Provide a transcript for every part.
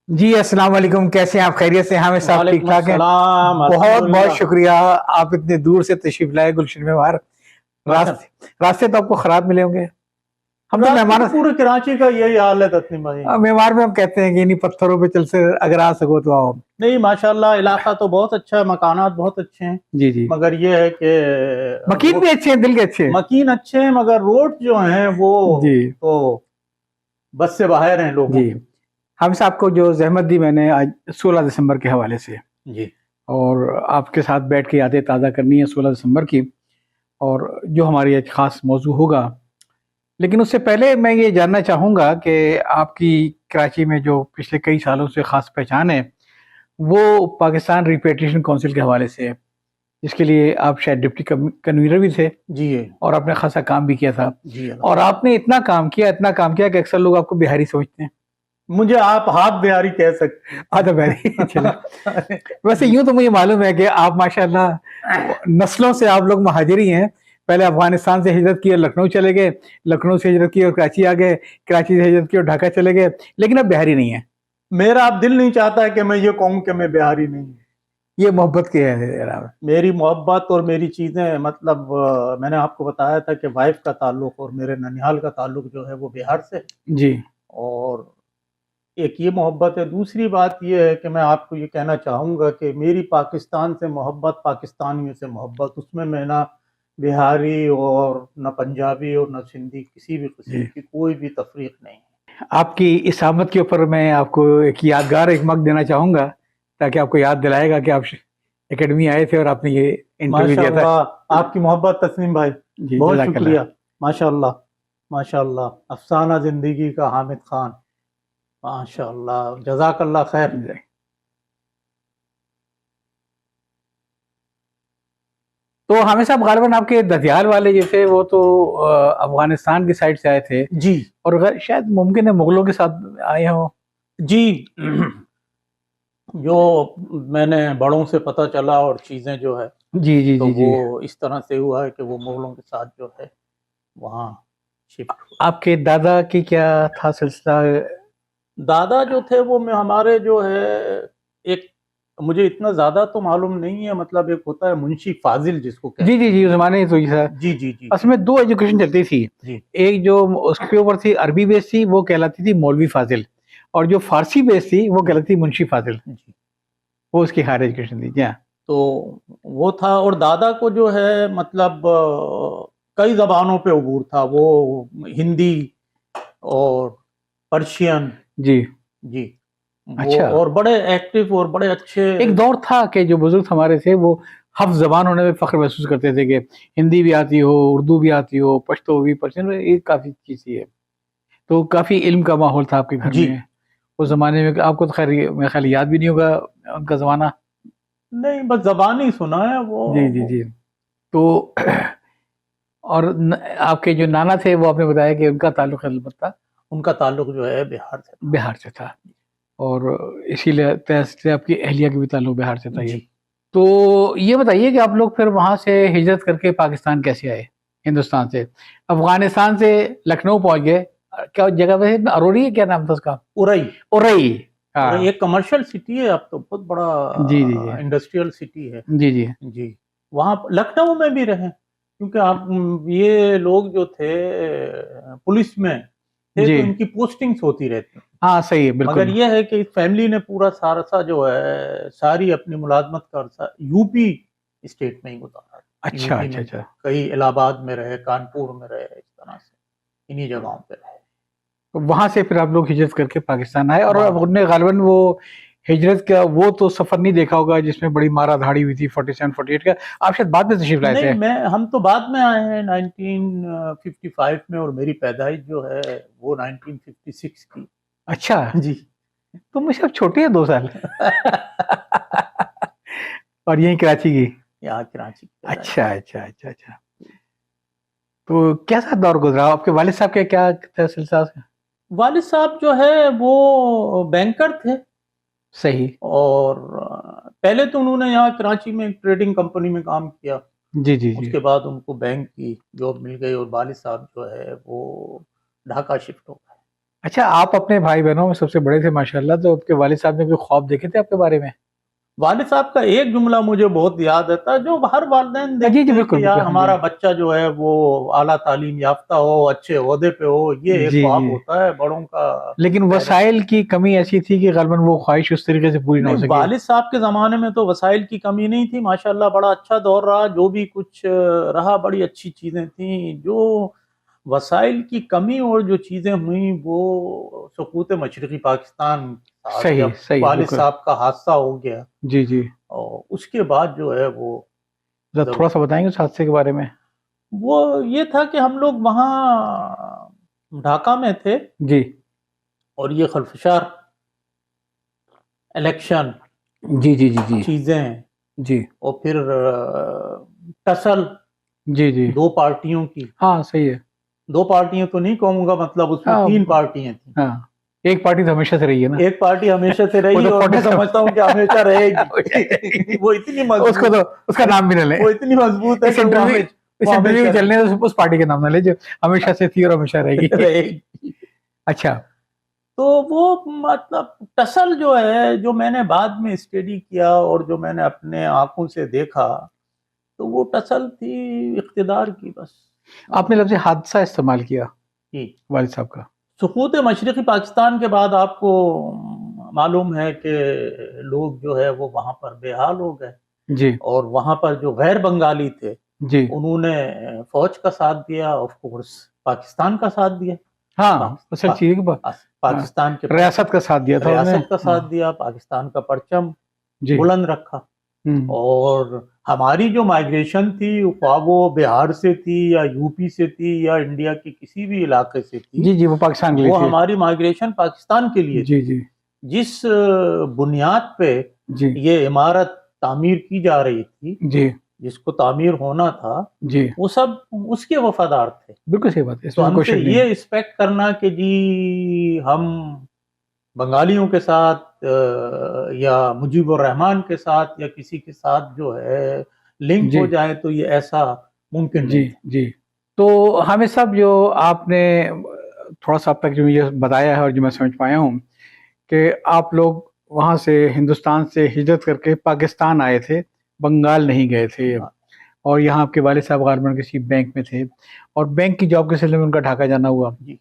جی السلام علیکم، کیسے ہیں آپ؟ خیریت سے؟ ہمیں صاحب ٹھیک وعلیکم ٹھاک ہیں؟ السلام، بہت بہت الحمدللہ شکریہ، آپ اتنے دور سے تشریف لائے گلشن میں باہر۔ ماشاء راستے تو آپ کو خراب ملے ہوں گے، ہم اللہ۔ تو راستے مہمان تو پورے کراچی کا یہی حال ہے تسلیم بھائی۔ مہمان میں ہم کہتے ہیں کہ انہیں پتھروں پہ چل سے اگر آ سکو تو آؤ۔ نہیں ماشاءاللہ علاقہ تو بہت اچھا ہے، مکانات بہت اچھے ہیں، جی جی، مگر یہ ہے کہ مکین بھی اچھے ہیں، دل کے اچھے ہیں مکین اچھے ہیں، مگر روڈ جو ہیں وہ جی تو بس سے باہر ہیں لوگوں جی۔ کے۔ ہم صاحب کو جو زحمت دی میں نے آج 16 دسمبر کے حوالے سے، جی اور آپ کے ساتھ بیٹھ کے یادیں تازہ کرنی ہے 16 دسمبر کی، اور جو ہماری ایک خاص موضوع ہوگا۔ لیکن اس سے پہلے میں یہ جاننا چاہوں گا کہ آپ کی کراچی میں جو پچھلے کئی سالوں سے خاص پہچان ہے وہ پاکستان ریپیٹریشن کونسل کے حوالے سے ہے، جس کے لیے آپ شاید ڈپٹی کنوینر بھی تھے جی اور آپ نے خاصا کام بھی کیا تھا، جی۔ اور آپ نے اتنا کام کیا کہ اکثر لوگ آپ کو بہاری سمجھتے ہیں۔ مجھے آپ ہاتھ بہاری کہہ سکتے آدھا بہاری چلے، ویسے یوں تو مجھے معلوم ہے کہ آپ ماشاءاللہ نسلوں سے آپ لوگ مہاجری ہیں، پہلے افغانستان سے ہجرت کی اور لکھنؤ چلے گئے، لکھنؤ سے ہجرت کی اور کراچی آ گئے، کراچی سے ہجرت کی اور ڈھاکہ چلے گئے، لیکن اب بہاری نہیں ہے۔ میرا اب دل نہیں چاہتا ہے کہ میں یہ کہوں کہ میں بہاری نہیں ہوں۔ یہ محبت کے ہے جناب۔ میری محبت اور میری چیزیں، مطلب میں نے آپ کو بتایا تھا کہ وائف کا تعلق اور میرے ننیال کا تعلق جو ہے وہ بہار سے، جی اور ایک یہ محبت ہے۔ دوسری بات یہ ہے کہ میں آپ کو یہ کہنا چاہوں گا کہ میری پاکستان سے محبت، پاکستانیوں سے محبت، اس میں نہ بہاری اور نہ پنجابی اور نہ سندھی، کسی بھی قسم کی کوئی بھی تفریق نہیں ہے۔ آپ کی اس آمد کے اوپر میں آپ کو ایک یادگار ایک مگ دینا چاہوں گا، تاکہ آپ کو یاد دلائے گا کہ آپ اکیڈمی آئے تھے اور آپ نے یہ انٹرویو ماشاء دیا تھا۔ اللہ، آپ کی محبت تسلیم بھائی، جی بہت جزاک اللہ۔ شکریہ۔ ماشاء اللہ، ماشاء اللہ، افسانہ زندگی کا حامد خان، ماشاء اللہ، جزاک اللہ خیر۔ تو حامد صاحب غالباً آپ کے ددیال والے جو تھے وہ تو افغانستان کی سائڈ سے آئے تھے، جی اور شاید ممکن ہے مغلوں کے ساتھ آئے ہوں۔ جی، جو میں نے بڑوں سے پتہ چلا اور چیزیں جو ہے جی جی تو جی جی۔ وہ اس طرح سے ہوا ہے کہ وہ مغلوں کے ساتھ جو ہے وہاں شفٹ ہوا۔ آپ کے دادا کی کیا تھا سلسلہ؟ دادا جو تھے وہ ہمارے جو ہے ایک، مجھے اتنا زیادہ تو معلوم نہیں ہے، مطلب ایک ہوتا ہے منشی فاضل جس کو کہتے جی ہیں۔ جی جی، اس زمانے تو یہ تھا۔ جی جی جی اصل میں دو ایجوکیشن چلتی تھی، جی ایک جو اس کے اوپر تھی عربی بیس تھی وہ کہلاتی تھی مولوی فاضل، اور جو فارسی بیس تھی وہ کہلاتی تھی منشی فاضل، جی۔ وہ اس کی ہائر ایجوکیشن تھی۔ جی ہاں۔ تو وہ تھا، اور دادا کو جو ہے مطلب کئی زبانوں پہ عبور تھا، وہ ہندی اور پرشین، جی جی، وہ اچھا، اور بڑے ایکٹیو اور بڑے اچھے۔ ایک دور تھا کہ جو بزرگ ہمارے تھے وہ حفظ زبان ہونے میں فخر محسوس کرتے تھے کہ ہندی بھی آتی ہو، اردو بھی آتی ہو، پشتو بھی، پرشین بھی، یہ کافی چیز ہے۔ تو کافی علم کا ماحول تھا آپ کے گھر جی میں اس زمانے میں۔ آپ کو تو خیر میرے خیال یاد بھی نہیں ہوگا ان کا زمانہ۔ نہیں، بس زبان ہی سنا ہے وہ۔ جی جی جی۔ تو اور آپ کے جو نانا تھے وہ آپ نے بتایا کہ ان کا تعلق البتہ ان کا تعلق جو ہے بہار سے تھا۔ بہار سے تھا، اور اسی لیے سے آپ کی اہلیہ کا بھی تعلق بہار سے تھا۔ یہ جی، تو یہ بتائیے کہ آپ لوگ پھر وہاں سے ہجرت کر کے پاکستان کیسے آئے؟ ہندوستان سے افغانستان سے لکھنؤ پہنچ گئے، کیا جگہ ویسے اروری ہے، کیا نام تھا اس کا؟ ارئی۔ اورئی، ہاں ایک کمرشل سٹی ہے اب تو، بہت بڑا جی جی جی انڈسٹریل سٹی ہے۔ جی جی جی، وہاں لکھنؤ میں بھی رہے، کیونکہ آپ یہ لوگ جو تھے پولیس میں تھے جی، تو ان کی پوسٹنگز ہوتی رہتی، ہاں صحیح ہے مگر بالکل۔ یہ ہے کہ فیملی نے پورا سارا جو ہے ساری اپنی ملازمت کا عرصہ یو پی اسٹیٹ میں ہی گزارا۔ اچھا یو پی اچھا میں اچھا۔ کئی الہ آباد میں رہے، کانپور میں رہے، اس طرح سے انہی جگہوں پہ رہے۔ وہاں سے پھر آپ لوگ ہجرت کر کے پاکستان آئے، اور وہاں انہوں نے غالباً وہ ہجرت کا وہ تو سفر نہیں دیکھا ہوگا جس میں بڑی مارا دھاڑی ہوئی تھی 47 48 کا، آپ شاید بعد میں تشریف لائے تھے۔ نہیں، ہم تو بعد میں آئے ہیں 1955 میں، اور میری پیدائش جو ہے وہ 1956 کی۔ اچھا، جی تو مجھ سے اب چھوٹے ہیں 2 سال اور یہیں کراچی کی؟ یہاں کراچی کی پیدائش۔ اچھا اچھا اچھا اچھا۔ تو کیسا دور گزرا آپ کے والد صاحب کے؟ کیا تھا سلسلہ؟ والد صاحب جو ہے وہ بینکر تھے، صحیح۔ اور پہلے تو انہوں نے یہاں کراچی میں ایک ٹریڈنگ کمپنی میں کام کیا، جی جی اس جی کے بعد ان کو بینک کی جاب مل گئی، اور والد صاحب جو ہے وہ ڈھاکہ شفٹ ہو گئے۔ اچھا آپ اپنے بھائی بہنوں میں سب سے بڑے تھے ماشاءاللہ، تو آپ کے والد صاحب نے کوئی خواب دیکھے تھے آپ کے بارے میں؟ والد صاحب کا ایک جملہ مجھے بہت یاد آتا ہے، جو ہر والدین جی جی دیکھتے ہیں کہ بالکل یار بالکل، ہاں جی ہمارا بچہ جو ہے وہ اعلیٰ تعلیم یافتہ ہو، اچھے عہدے پہ ہو، یہ ایک جی خواب جی، ہوتا ہے بڑوں کا۔ لیکن ظاہر ہے وسائل کی کمی ایسی تھی کہ غالباً وہ خواہش اس طریقے سے پوری نہ ہو نہیں، سکی۔ والد صاحب کے زمانے میں تو وسائل کی کمی نہیں تھی، ماشاءاللہ بڑا اچھا دور رہا، جو بھی کچھ رہا بڑی اچھی چیزیں تھیں۔ جو وسائل کی کمی اور جو چیزیں ہوئیں وہ سقوط مشرقی پاکستان کے ساتھ، صحیح جب صحیح والد بالکل، صاحب کا حادثہ ہو گیا، جی جی، اور اس کے بعد جو ہے وہ ذرا ضرور تھوڑا سا بتائیں گے اس حادثے کے بارے میں؟ وہ یہ تھا کہ ہم لوگ وہاں ڈھاکہ میں تھے، جی اور یہ خلفشار الیکشن جی جی جی جی چیزیں، جی اور پھر ٹسل جی جی، دو پارٹیوں کی، ہاں صحیح ہے، دو پارٹیاں تو نہیں کہوں گا، مطلب اس میں ہاں 3 پارٹیاں تھیں۔ ہاں، ایک پارٹی تو ہمیشہ سے رہی ہے نا، ایک پارٹی ہمیشہ سے وہ رہی تو اور میں 47 سمجھتا ہوں کہ ہمیشہ رہے گی۔ وہ اتنی اس کو مضبوط تو اس کا نام بھی نہ لیں، وہ اتنی مضبوط ہے اس کہ وہ انٹرویو اس وہ انٹرویو ہمیشہ میں چلنے اس پارٹی کا نام نہ لے جو ہمیشہ سے تھی اور ہمیشہ رہے گی۔ رہے گی۔ اچھا، تو وہ مطلب ٹسل جو ہے، جو میں نے بعد میں اسٹڈی کیا اور جو میں نے اپنے آنکھوں سے دیکھا، تو وہ ٹسل تھی اقتدار کی بس۔ آپ نے لفظ حادثہ استعمال کیا جی، والد صاحب کا، سقوط مشرقی پاکستان کے بعد آپ کو معلوم ہے کہ لوگ جو ہے وہ وہاں پر بے حال ہو گئے، جی اور وہاں پر جو غیر بنگالی تھے جی، انہوں نے فوج کا ساتھ دیا، آف کورس پاکستان کا ساتھ دیا، ہاں اصل پاک- چیز پاکستان کے ریاست کا ساتھ دیا تھا انہوں نے، ریاست کا ہاں ساتھ دیا، پاکستان کا پرچم جی، بلند رکھا۔ ہوں اور ہماری جو مائگریشن تھی، خواہ وہ بہار سے تھی یا یو پی سے تھی یا انڈیا کے کسی بھی علاقے سے تھی، جی جی، وہ پاکستان کے لیے وہ تھی، ہماری مائگریشن پاکستان کے لیے جی تھی۔ جی جس بنیاد پہ جی یہ عمارت تعمیر کی جا رہی تھی، جی جس کو تعمیر ہونا تھا، جی، وہ سب اس کے وفادار تھے۔ بالکل صحیح بات ہے، اس تو میں ہم کوئی سے شک نہیں یہ ہے، ایکسپیکٹ کرنا کہ جی ہم بنگالیوں کے ساتھ یا مجیب الرحمان کے ساتھ یا کسی کے ساتھ جو ہے لنک جی ہو جائے، تو یہ ایسا ممکن جی نہیں تھا۔ جی، تو حامد صاحب جو آپ نے تھوڑا سا اب تک جو یہ بتایا ہے اور جو میں سمجھ پایا ہوں کہ آپ لوگ وہاں سے ہندوستان سے ہجرت کر کے پاکستان آئے تھے، بنگال نہیں گئے تھے، اور یہاں آپ کے والد صاحب غالباً کسی بینک میں تھے، اور بینک کی جاب کے سلسلے میں ان کا ڈھاکہ جانا ہوا، جی،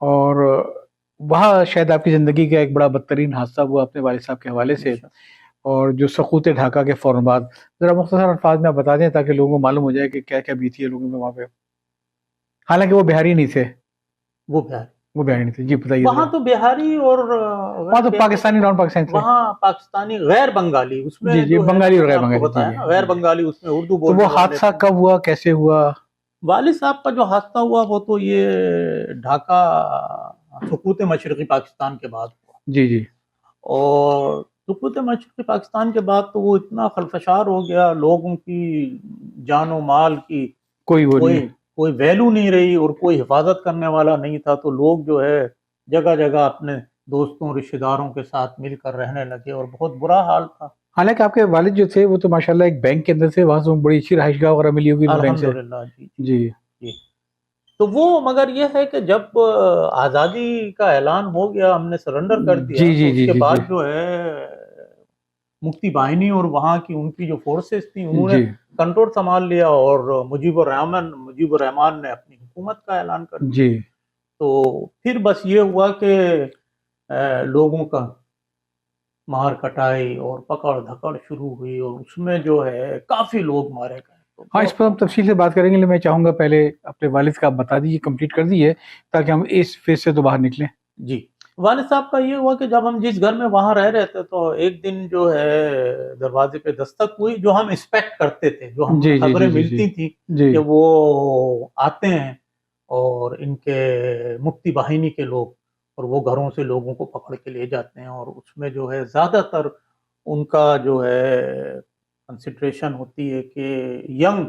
اور وہاں شاید آپ کی زندگی کا ایک بڑا بدترین حادثہ ہوا اپنے والد صاحب کے حوالے سے، اور جو سقوط ڈھاکہ کے فوراً بعد ذرا مختصر الفاظ میں آپ بتا دیں تاکہ لوگوں کو معلوم ہو جائے کہ کیا کیا بیتی ہے لوگوں میں وہاں پہ، حالانکہ وہ بہاری نہیں تھے، وہ بہار، وہ بہاری نہیں تھے، جی بتائیے وہاں ذرا، تو بہاری اور وہاں تو پاکستانی نان پاکستانی تھے، وہاں پاکستانی غیر بنگالی، اس میں جی جی، جو ہے نا بنگالی میں اور نے غیر آپ کو بنگالی، جی بتایا جی نا، جی غیر جی، بنگالی اس میں اردو تو وہ بولنے والے حادثہ تھے۔ کب ہوا، کیسے ہوا؟ والد صاحب کا جو حادثہ ہوا وہ تو یہ ڈھاکہ سقوط مشرقی پاکستان کے بعد ہوا، جی جی اور سقوط مشرقی پاکستان کے بعد تو وہ اتنا خلفشار ہو گیا، لوگوں کی جان و مال کی کوئی وہ نہیں ہے، کوئی ویلو نہیں رہی اور کوئی حفاظت کرنے والا نہیں تھا، تو لوگ جو ہے جگہ جگہ اپنے دوستوں رشتہ داروں کے ساتھ مل کر رہنے لگے، اور بہت برا حال تھا۔ حالانکہ آپ کے والد جو تھے وہ تو ماشاءاللہ ایک بینک کے اندر تھے، وہاں سے بڑی اچھی رہائش گاہ وغیرہ ملی ہوگی ان بینک سے، الحمدللہ، جی جی جی۔ تو وہ مگر یہ ہے کہ جب آزادی کا اعلان ہو گیا، ہم نے سرنڈر کر جی دیا، جی تو اس جی کے جی بعد جی جو ہے مفتی بائنی اور وہاں کی ان کی جو فورسز تھیں انہوں نے جی کنٹرول سنبھال لیا، اور مجیب الرحمان نے اپنی حکومت کا اعلان کر دیا۔ جی، تو پھر بس یہ ہوا کہ لوگوں کا مار کٹائی اور پکڑ دھکڑ شروع ہوئی، اور اس میں جو ہے کافی لوگ مارے گئے، تو ہاں اس بہت پر ہم لوگ تفصیل سے بات کریں گے، لیکن میں چاہوں گا پہلے اپنے والد کا آپ بتا دیجیے، کمپلیٹ کر دیجیے تاکہ ہم اس فیز سے تو باہر نکلیں۔ جی۔ والد صاحب کا یہ ہوا کہ جب ہم جس گھر میں وہاں رہ رہے تھے، تو ایک دن جو ہے دروازے پہ دستک ہوئی، جو ہم ایکسپیکٹ کرتے تھے، جو ہمیں جی جی خبریں جی جی جی ملتی تھیں جی کہ وہ آتے ہیں اور ان کے مفتی باہنی کے لوگ، اور وہ گھروں سے لوگوں کو پکڑ کے لے جاتے ہیں، اور اس میں جو ہے زیادہ تر ان کا جو ہے کنسنٹریشن ہوتی ہے کہ ینگ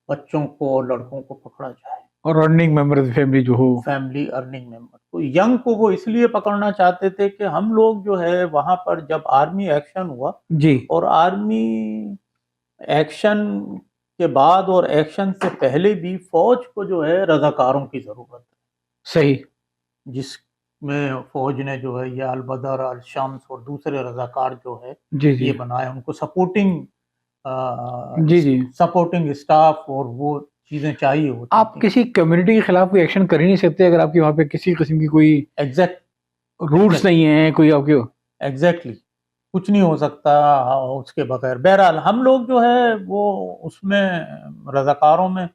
بچوں کو اور لڑکوں کو پکڑا جائے، اور ارننگ ممبر فیملی جو ہو، فیملی ارننگ ممبر۔ تو ینگ کو وہ اس لیے پکڑنا چاہتے تھے کہ ہم لوگ جو ہے وہاں پر جب آرمی ایکشن ہوا، جی اور آرمی ایکشن کے بعد اور ایکشن سے پہلے بھی فوج کو جو ہے رضاکاروں کی ضرورت ہے، صحیح، جس میں فوج نے جو ہے یہ البدر الشمس اور دوسرے رضاکار جو ہے جی جی یہ بنائے، ان کو سپورٹنگ جی جی سپورٹنگ اسٹاف اور وہ چیزیں چاہیے ہوتی آپ تھیں۔ کسی کمیونٹی کے خلاف کوئی ایکشن کر ہی نہیں سکتے اگر آپ کی وہاں پہ کسی قسم کی کوئی ایگزیکٹ روٹس نہیں ہیں، کوئی آپ کے ایگزیکٹلی کچھ نہیں ہو سکتا اس کے بغیر۔ بہرحال ہم لوگ جو ہے وہ اس میں رضاکاروں میں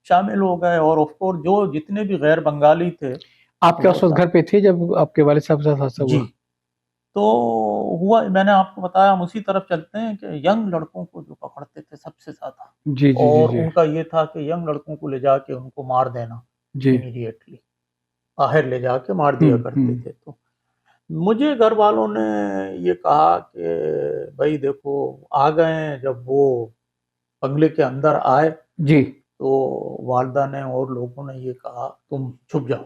شامل ہو گئے، اور آف کورس جو جتنے بھی غیر بنگالی تھے آپ کے وہ اس وقت گھر پہ تھے جب آپ کے والد صاحب کے ساتھ حادثہ جی ہوا؟ تو ہوا، میں نے آپ کو بتایا ہم اسی طرف چلتے ہیں کہ ینگ لڑکوں کو جو پکڑتے تھے سب سے زیادہ، جی جی جی اور جی ان کا یہ تھا کہ ینگ لڑکوں کو لے جا کے ان کو مار دینا جی امیڈیٹلی، باہر لے جا کے مار دیا کرتے تھے۔ تو مجھے گھر والوں نے یہ کہا کہ بھائی دیکھو آ گئے ہیں، جب وہ بنگلے کے اندر آئے جی تو والدہ نے اور لوگوں نے یہ کہا تم چھپ جاؤ۔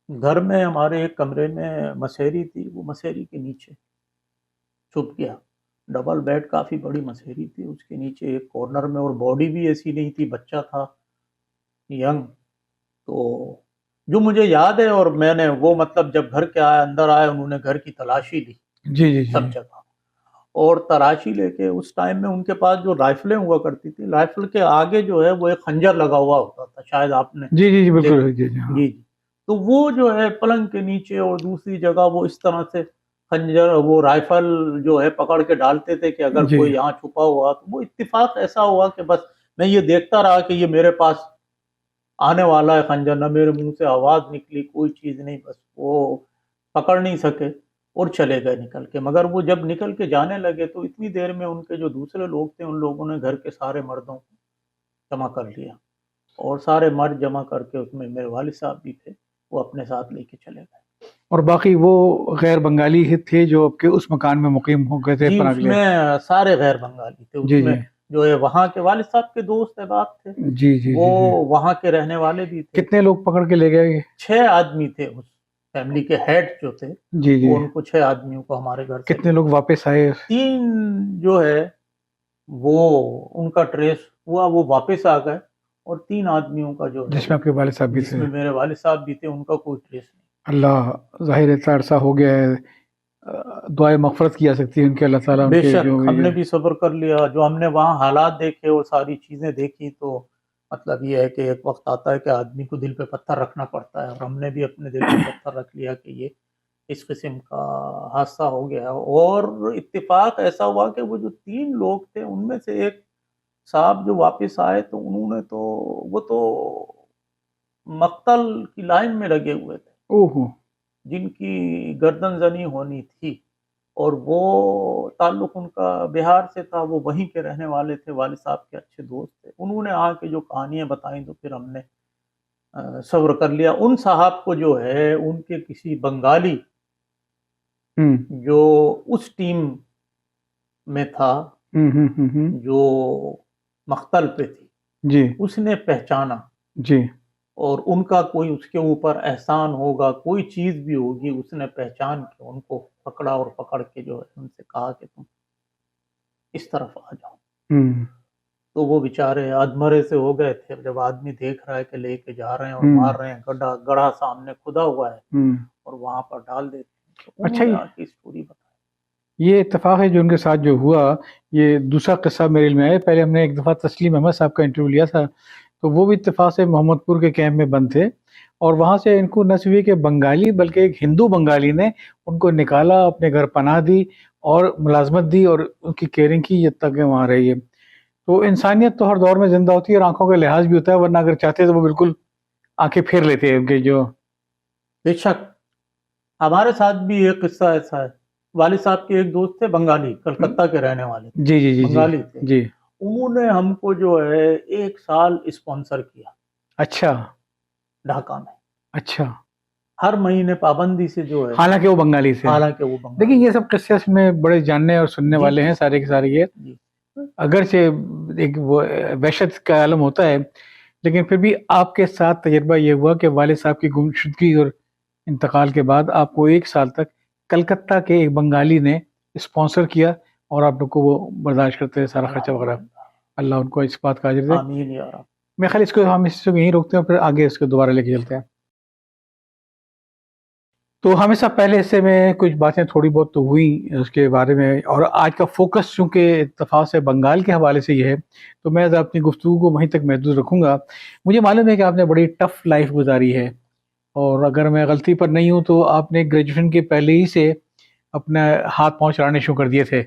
گھر میں ہمارے ایک کمرے میں مسہری تھی، وہ مسہری کے نیچے چھپ گیا۔ ڈبل بیڈ، کافی بڑی مسہری تھی، اس کے نیچے ایک کارنر میں، اور باڈی بھی ایسی نہیں تھی، بچہ تھا ینگ۔ تو جو مجھے یاد ہے، اور میں نے وہ مطلب جب گھر کے آئے اندر آئے انہوں نے گھر کی تلاشی لی جی جی جی سب جگہ، اور تلاشی لے کے اس ٹائم میں ان کے پاس جو رائفلیں ہوا کرتی تھی، رائفل کے آگے جو ہے وہ ایک خنجر لگا ہوا ہوتا تھا، شاید آپ نے جی جی جی بالکل دیکھا۔ جی جی ہاں جی جی، تو وہ جو ہے پلنگ کے نیچے اور دوسری جگہ وہ اس طرح سے خنجر، وہ رائفل جو ہے پکڑ کے ڈالتے تھے کہ اگر جی کوئی یہاں چھپا ہوا تو وہ اتفاق ایسا ہوا کہ بس میں یہ دیکھتا رہا کہ یہ میرے پاس آنے والا ہے خنجر، نہ میرے منہ سے آواز نکلی، کوئی چیز نہیں، بس وہ پکڑ نہیں سکے اور چلے گئے نکل کے۔ مگر وہ جب نکل کے جانے لگے تو اتنی دیر میں ان کے جو دوسرے لوگ تھے ان لوگوں نے گھر کے سارے مردوں کو جمع کر لیا، اور سارے مرد جمع کر کے اس میں میرے والد صاحب بھی تھے، وہ اپنے ساتھ لے کے چلے گئے۔ اور باقی وہ غیر بنگالی ہی تھے جو آپ کے اس مکان میں مقیم ہو گئے تھے جی پناہ اس کے لیے؟ میں سارے غیر بنگالی تھے، اس جی میں جی جو ہے وہاں کے والد صاحب کے دوست احباب تھے، جی جی وہ جی جی وہاں کے رہنے والے بھی تھے۔ کتنے لوگ پکڑ کے لے گئے؟ 6 آدمی تھے اس فیملی کے ہیڈ جو تھے، جی جی وہ ان کو 6 آدمیوں کو ہمارے گھر سے کتنے لے لوگ گئے۔ واپس آئے؟ 3 جو ہے وہ ان کا ٹریس ہوا، وہ واپس آ گئے، اور 3 آدمیوں کا جو ہے جس میں آپ کے والد صاحب بھی جس تھے؟ میں میرے والد صاحب بھی تھے ان کا کوئی ٹریس نہیں۔ اللہ، ظاہر اتنا عرصہ ہو گیا ہے، دعائیں مغفرت کی جا سکتی ہے ان کے، اللہ تعالیٰ ان بے کے جو شک ہم یہ نے بھی صبر کر لیا، جو ہم نے وہاں حالات دیکھے اور ساری چیزیں دیکھی، تو مطلب یہ ہے کہ ایک وقت آتا ہے کہ آدمی کو دل پہ پتھر رکھنا پڑتا ہے، اور ہم نے بھی اپنے دل پہ پتھر رکھ لیا کہ یہ اس قسم کا حادثہ ہو گیا۔ اور اتفاق ایسا ہوا کہ وہ جو 3 لوگ تھے ان میں سے ایک صاحب جو واپس آئے تو انہوں نے تو وہ تو مقتل کی لائن میں لگے ہوئے تھے، اوہ جن کی گردن زنی ہونی تھی، اور وہ تعلق ان کا بہار سے تھا، وہ وہیں کے رہنے والے تھے، والد صاحب کے اچھے دوست تھے۔ انہوں نے آ کے جو کہانیاں بتائیں تو پھر ہم نے صبر کر لیا۔ ان صاحب کو جو ہے ان کے کسی بنگالی ہوں جو اس ٹیم میں تھا جو مقتل پہ تھی، جی اس نے پہچانا، جی اور ان کا کوئی اس کے اوپر احسان ہوگا، کوئی چیز بھی ہوگی، اس نے پہچان کے ان کو پکڑا، اور پکڑ کے جو ہے ان سے کہا کہ تم اس طرف آ جاؤ۔ ہوں تو وہ بیچارے ادمرے سے ہو گئے تھے، جب آدمی دیکھ رہا ہے کہ لے کے جا رہے ہیں اور ہوں مار رہے ہیں، گڑھا سامنے کھدا ہوا ہے ہوں اور وہاں پر ڈال دیتے ہیں، تو انہوں اچھا، نے آ کے اسٹوری بتائی۔ یہ اتفاق ہے جو ان کے ساتھ جو ہوا، یہ دوسرا قصہ میرے علم میں آیا۔ پہلے ہم نے ایک دفعہ تسلیم احمد صاحب کا انٹرویو لیا تھا، تو وہ بھی اتفاق سے محمد پور کے کیمپ میں بند تھے، اور وہاں سے ان کو نہ صرف یہ کہ بنگالی بلکہ ایک ہندو بنگالی نے ان کو نکالا، اپنے گھر پناہ دی اور ملازمت دی اور ان کی کیئرنگ کی، جب تک وہاں رہی ہے۔ تو انسانیت تو ہر دور میں زندہ ہوتی ہے، اور آنکھوں کا لحاظ بھی ہوتا ہے، ورنہ اگر چاہتے تو وہ بالکل آنکھیں پھیر لیتے ہیں ان کے جو۔ بے شک ہمارے ساتھ بھی ایک قصہ ایسا ہے، والد صاحب کے ایک دوست تھے بنگالی، کلکتہ کے رہنے والے تھے، جی جی جی جی بنگالی تھے، جی انہوں نے ہم کو جو ہے 1 سال اسپانسر کیا اچھا ڈھاکہ میں، اچھا، ہر مہینے پابندی سے جو ہے، حالانکہ وہ بنگالی سے۔ حالانکہ وہ دیکھیں بنگالی یہ سب قصے اس میں بڑے جاننے اور سننے جی والے ہیں سارے کے سارے، یہ جی اگرچہ ایک وہ وحشت کا عالم ہوتا ہے، لیکن پھر بھی آپ کے ساتھ تجربہ یہ ہوا کہ والد صاحب کی گمشدگی اور انتقال کے بعد آپ کو 1 سال تک کلکتہ کے ایک بنگالی نے اسپانسر کیا، اور آپ لوگ کو وہ برداشت کرتے ہیں سارا خرچہ وغیرہ۔ اللہ ان کو اس بات کا اجر دے۔ آمین یا رب۔ میں خیال اس کو ہم اس کو یہیں روکتے ہیں، پھر آگے اس کو دوبارہ لے کے چلتے ہیں۔ تو ہمیشہ پہلے حصے میں کچھ باتیں تھوڑی بہت تو ہوئی اس کے بارے میں، اور آج کا فوکس چونکہ اتفاق سے بنگال کے حوالے سے یہ ہے، تو میں اپنی گفتگو کو وہیں تک محدود رکھوں گا۔ مجھے معلوم ہے کہ آپ نے بڑی ٹف لائف گزاری ہے، اور اگر میں غلطی پر نہیں ہوں تو آپ نے گریجویشن کے پہلے ہی سے اپنا ہاتھ پاؤں چلانے شروع کر دیے تھے،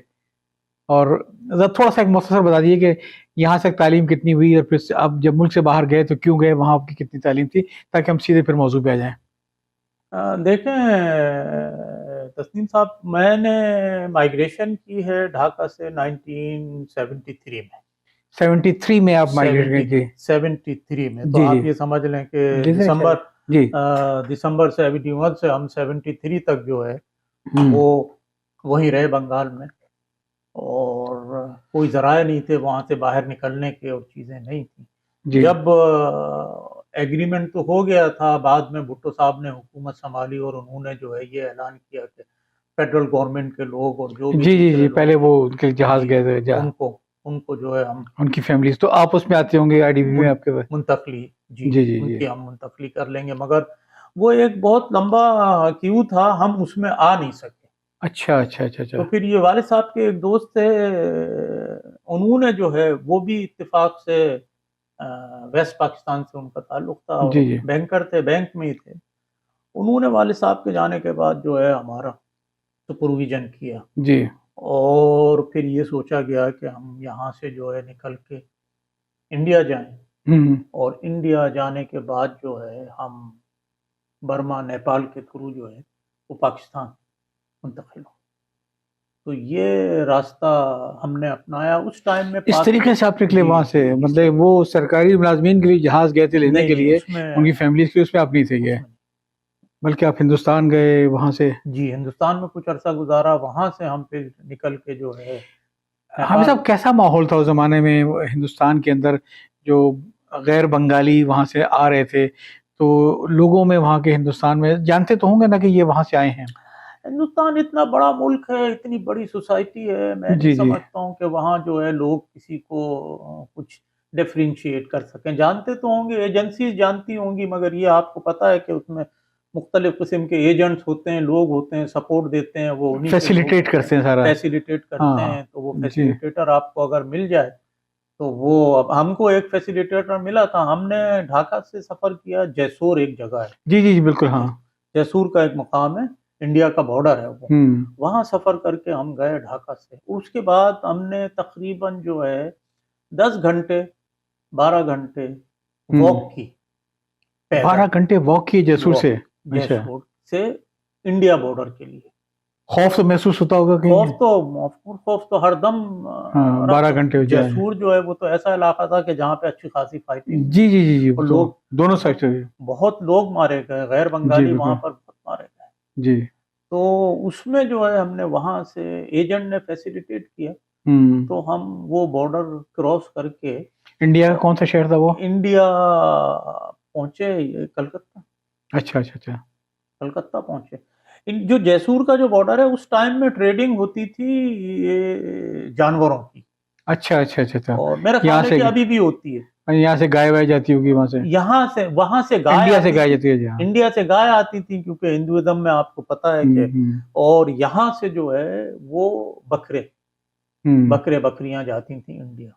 اور ذرا تھوڑا سا ایک مختصر بتا دیجیے کہ یہاں سے تعلیم کتنی ہوئی، اور پھر آپ جب ملک سے باہر گئے تو کیوں گئے، وہاں آپ کی کتنی تعلیم تھی، تاکہ ہم سیدھے پھر موضوع پہ آ جائیں۔ دیکھیں تسنیم صاحب، میں نے مائیگریشن کی ہے ڈھاکہ سے 1973 میں۔ 73 میں آپ مائیگریٹ گئے؟ جی 73 میں، تو جی آپ جی یہ سمجھ لیں کہ جی جی دسمبر 71 سے ہم 73 تک جو ہے وہ وہیں رہے بنگال میں، اور کوئی ذرائع نہیں تھے وہاں سے باہر نکلنے کے، اور چیزیں نہیں تھیں۔ جی جب ایگریمنٹ تو ہو گیا تھا، بعد میں بھٹو صاحب نے حکومت سنبھالی اور انہوں نے جو ہے یہ اعلان کیا کہ فیڈرل گورنمنٹ کے لوگ اور جو بھی جی جی دوسرے جی لوگ پہلے ہیں، وہ ان کے جہاز جی، گئے تھے ان کو جو ہے ہم ان کی فیملیز، تو آپ اس میں آتے ہوں گے آئی ڈی بی میں آپ کے پاس؟ منتقلی، جی جی جی ان جی کی ہم منتقلی کر لیں گے، مگر وہ ایک بہت لمبا کیو تھا، ہم اس میں آ نہیں سکے۔ اچھا اچھا اچھا اچھا تو پھر یہ والد صاحب کے ایک دوست تھے، انہوں نے جو ہے وہ بھی اتفاق سے ویسٹ پاکستان سے ان کا تعلق تھا، اور جی جی بینکر تھے، بینک میں ہی تھے۔ انہوں نے والد صاحب کے جانے کے بعد جو ہے ہمارا سپرویژن کیا، جی اور پھر یہ سوچا گیا کہ ہم یہاں سے جو ہے نکل کے انڈیا جائیں، ہوں اور انڈیا جانے کے بعد جو ہے ہم برما نیپال کے تھرو جو ہے وہ پاکستان منتقل ہو۔ تو یہ راستہ ہم نے اپنایا اس ٹائم میں۔ اس طریقے سے آپ نکلے جی وہاں سے، جی، اس مطلب طریقے وہ سرکاری ملازمین کے لیے جہاز گئے تھے لینے نہیں کے نہیں، لیے، اس میں ان کی فیملیز کے، اس میں آپ نہیں تھے گئے، بلکہ آپ ہندوستان گئے وہاں سے؟ جی ہندوستان میں کچھ عرصہ گزارا، وہاں سے ہم پھر نکل کے جو ہے حامد نیپال۔ صاحب کیسا ماحول تھا اس زمانے میں ہندوستان کے اندر، جو غیر بنگالی وہاں سے آ رہے تھے، تو لوگوں میں وہاں کے ہندوستان میں جانتے تو ہوں گے نا کہ یہ وہاں سے آئے ہیں؟ ہندوستان اتنا بڑا ملک ہے، اتنی بڑی سوسائٹی ہے، میں نہیں جی جی سمجھتا ہوں کہ وہاں جو ہے لوگ کسی کو کچھ ڈیفرینشیٹ کر سکیں۔ جانتے تو ہوں گے، ایجنسیز جانتی ہوں گی، مگر یہ آپ کو پتہ ہے کہ اس میں مختلف قسم کے ایجنٹس ہوتے ہیں، لوگ ہوتے ہیں، سپورٹ دیتے ہیں، وہ انہی کے لوگ فیسیلیٹیٹ ہوتے ہیں، کرتے ہیں سارا؟ فیسیلیٹیٹ کرتے ہاں ہیں۔ تو وہ جی فیسیلیٹیٹر آپ کو اگر مل جائے تو وہ، اب ہم کو ایک فیسیلیٹیٹر ملا تھا، ہم نے ڈھاکہ سے سفر کیا، جیسور ایک جگہ ہے، جی جی جی بالکل ہاں جیسور کا ایک مقام ہے، انڈیا کا بارڈر ہے وہ، ہوں وہاں سفر کر کے ہم گئے ڈھاکہ سے۔ اس کے بعد ہم نے تقریباً جو ہے 10 گھنٹے 12 گھنٹے ہوں واک کی، پیدل 12 گھنٹے واک کیے جیسور واک، سے؟ اچھا، جیسور سے انڈیا بارڈر کے لیے۔ خوف تو محسوس ہوتا ہوگا کہیں؟ خوف تو ہر دم ہاں 12 رہا۔ گھنٹے ہو جائے؟ جیسور جو ہے وہ تو ایسا علاقہ تھا کہ جہاں پہ اچھی خاصی فائٹنگ ہوئی، جی جی جی جی اور تو لوگ دونوں سائڈ سے؟ بہت لوگ مارے گئے، غیر جی بنگالی وہاں بالکل پر بہت مارے گئے۔ جی تو اس میں جو ہے ہم نے وہاں سے ایجنٹ نے فیسیلیٹیٹ کیا، ہوں تو ہم وہ بارڈر کراس کر کے انڈیا کا کون سا شہر تھا وہ؟ انڈیا پہنچے، کلکتہ، اچھا اچھا اچھا کلکتہ پہنچے۔ جو جیسور کا جو بارڈر ہے، اس ٹائم میں ٹریڈنگ ہوتی تھی یہ جانوروں کی، اچھا اچھا اچھا اچھا اور میرا یہاں خیال ہے سے کہ ابھی بھی ہوتی ہے۔ یہاں سے گائے وائے جاتی ہوگی وہاں سے؟ یہاں سے، وہاں سے گائے انڈیا سے آتی گائے تھی، جاتی ہے؟ جی ہاں انڈیا سے گائے آتی تھی، کیونکہ ہندوازم میں آپ کو پتہ ہے کہ، ہوں اور یہاں سے جو ہے وہ بکرے ہوں بکریاں جاتی تھیں انڈیا۔